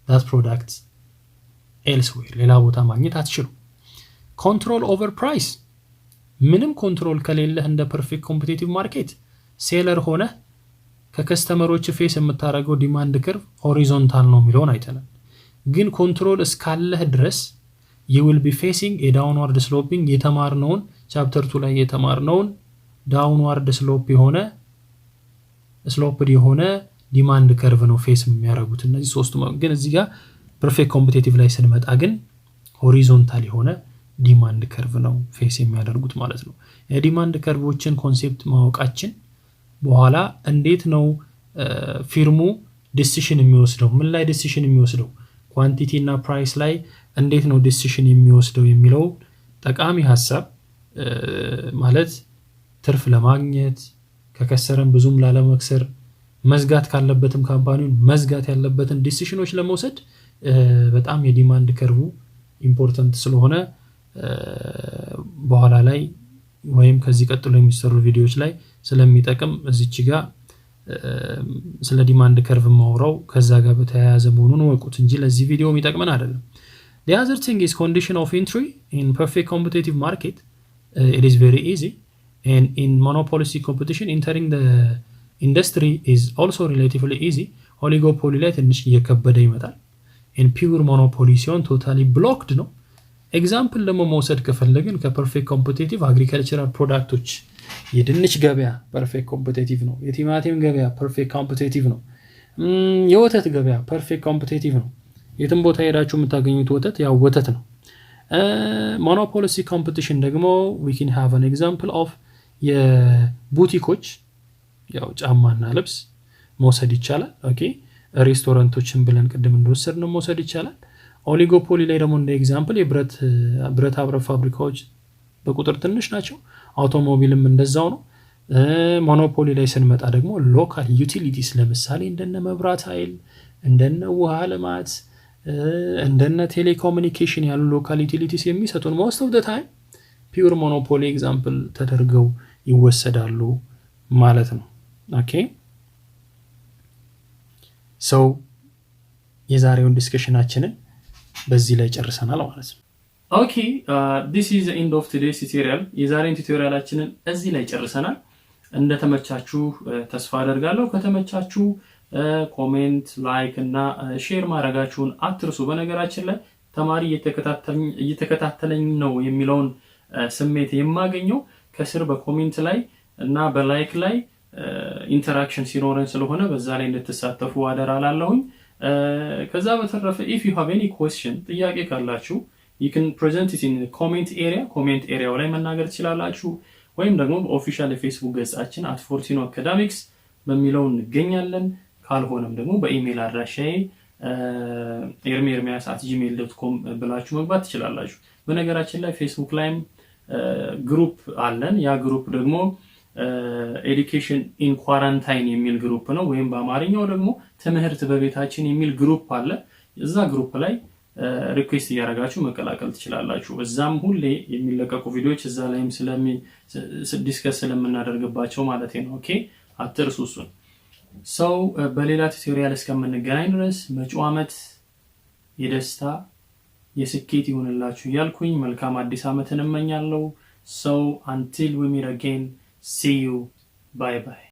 that product elsewhere ሌላ ቦታ ማግኘት አትችሉ። control over price ምንም ኮንትሮል ከሌለህ እንደ ፐርፌክት ኮምፒቲቲቭ ማርኬት ሴለር ሆነ ከከስተመሮች ፌስ የምታደርገው ዲማንድ ከርቭ ሆሪዞንታል ነው የሚለውን አይተናል። ግን ኮንትሮል እስካለህ ድረስ you will be facing a downward sloping የተማርነውን ቻፕተር 2 ላይ የተማርነውን ዳውንዋርድ ስሎፕድ የሆነ ዲማንድ ከርቭ ነው ፌስ የሚያደርጉት እነዚህ ሶስቱ። ግን እዚህ ጋር ፐርፌክት ኮምፒቲቲቭ ላይ ስንመጣ ግን ሆሪዞንታል የሆነ ዲማንድ ከርቭ ነው ፌስ የሚያደርጉት ማለት ነው። የዲማንድ ከርቮችን ኮንሴፕት ማወቃችን በኋላ እንዴት ነው ፊርሙ ዲሲሽን የሚወስደው፣ ምን ላይ ዲሲሽን የሚወስደው፣ ኳንቲቲ እና ፕራይስ ላይ እንዴት ነው ዲሲሽን የሚወስደው የሚለው ጠቃሚ ሐሳብ ማለት ትርፍ ለማግኘት ከከሰረን ብዙም ላለመክሰር መዝጋት ካለበትም ካምፓኒውን መዝጋት ያለበትን ዲሲሽኖች ለመውሰድ በጣም የዲማንድ ከርቭ ኢምፖርታንት ስለሆነ በኋላ ላይ ወይም ከዚህ ቀጥሎ የሚሰሩ ቪዲዮዎች ላይ ስለሚጠቅም እዚች ጋር ስለ ዲማንድ ከርቭ ማውራው ከዛ ጋር በተያያዘ መሆኑን ወቁት እንጂ ለዚህ ቪዲዮ የሚጠቅመን አይደለም። The other thing is condition of entry in perfect competitive market. It is very easy, and in monopolistic competition entering the industry is also relatively easy. Oligopoly ላይ ትንሽ እየከበደ ይመጣል። in pure monopoly ሲሆን totally blocked ነው። ኤግዛምፕል ደግሞ መውሰድ ከፈለግን ከፐርፌክት ኮምፒቲቲቭ አግሪካልቸራል ፕሮዳክቶች የድንች ገበያ ፐርፌክት ኮምፒቲቲቭ ነው። የቲማቲም ገበያ ፐርፌክት ኮምፒቲቲቭ ነው። የወተት ገበያ ፐርፌክት ኮምፒቲቲቭ ነው። የትም ቦታ ሄዳችሁ የምታገኙት ወተት ያው ወተት ነው። ሞኖፖሊስቲክ ኮምፒቲሽን ደግሞ we can have an example of የቡቲኮች ያው ጫማና ልብስ መውሰድ ይቻላል። ኦኬ ሬስቶራንቶችን ብለን ቅድም እንደወሰድነው መውሰድ ይቻላል። ኦሊጎፖሊ ላይ ደግሞ እንደ ኤግዛምፕል የብረት ብረት ፋብሪካዎች በቁጥር ትንሽ ናቸው። አውቶሞቢልም እንደዛው ነው። ሞኖፖሊ ላይ ስንመጣ ደግሞ ሎካል ዩቲሊቲስ ለምሳሌ እንደነ መብራት ኃይል፣ እንደነ ውሃ ልማት፣ እንደነ ቴሌኮሙኒኬሽን ያሉ ሎካል ዩቲሊቲስ የሚሰጡን most of the time ፒውር ሞኖፖሊ ኤግዛምፕል ተደርገው ይወሰዳሉ ማለት ነው። ኦኬ ሶ የዛሬውን ዲስከሽናችንን በዚህ ላይ ጨርሰናል ማለት ነው። ኦኬ this is the end of today's tutorial። የዛሬን ቱቶሪያላችንን እዚህ ላይ ጨርሰናል። እንደተመቻችሁ ተስፋ አደርጋለሁ። ከተመቻችሁ ኮሜንት፣ ላይክ እና ሼር ማድረጋችሁን አትርሱ። በነገራችን ላይ ተማሪ እየተከታተለኝ ነው የሚለውን ስሜት የማገኘው ከስር በኮሜንት ላይ እና በላይክ ላይ ኢንተራክሽን ሲኖረን ስለሆነ በዛ ላይ እንድትሳተፉ አደራላለሁኝ። ከዛ በተረፈ if you have any question ጥያቄ ካላችሁ you can present it in the comment area ላይ መናገር ትችላላችሁ። ወይም ደግሞ በኦፊሻል የፌስቡክ ገጻችን @fortinoacademics በሚለው እንገኛለን። ካልሆነም ደግሞ በኢሜል አድራሻዬ ermiermias@gmail.com ብላችሁ መግባት ትችላላችሁ። በነገራችን ላይ ፌስቡክ ላይም ግሩፕ አለን። ያ ግሩፕ ደግሞ ኤዱኬሽን ኢን ኳራንታይን የሚል ግሩፕ ነው። ወይም በአማርኛው ደግሞ ትምህርት በቤታችን የሚል ግሩፕ አለ። እዛ ግሩፕ ላይ ሪኩዌስት እያደረጋችሁ መቀላቀል ትችላላችሁ። እዛም ሁሌ የሚለቀቁ ቪዲዮዎች እዛ ላይም ዲስከስ ስለምናደርግባቸው ማለት ነው። ኦኬ አትርሱ እሱን። ሰው በሌላ ቱቶሪያል እስከምንገናኝ ድረስ መጪው ዓመት የደስታ የስኬት ይሁንላችሁ እያልኩኝ መልካም አዲስ ዓመትን እመኛለሁ። So until we meet again, see you. Bye bye.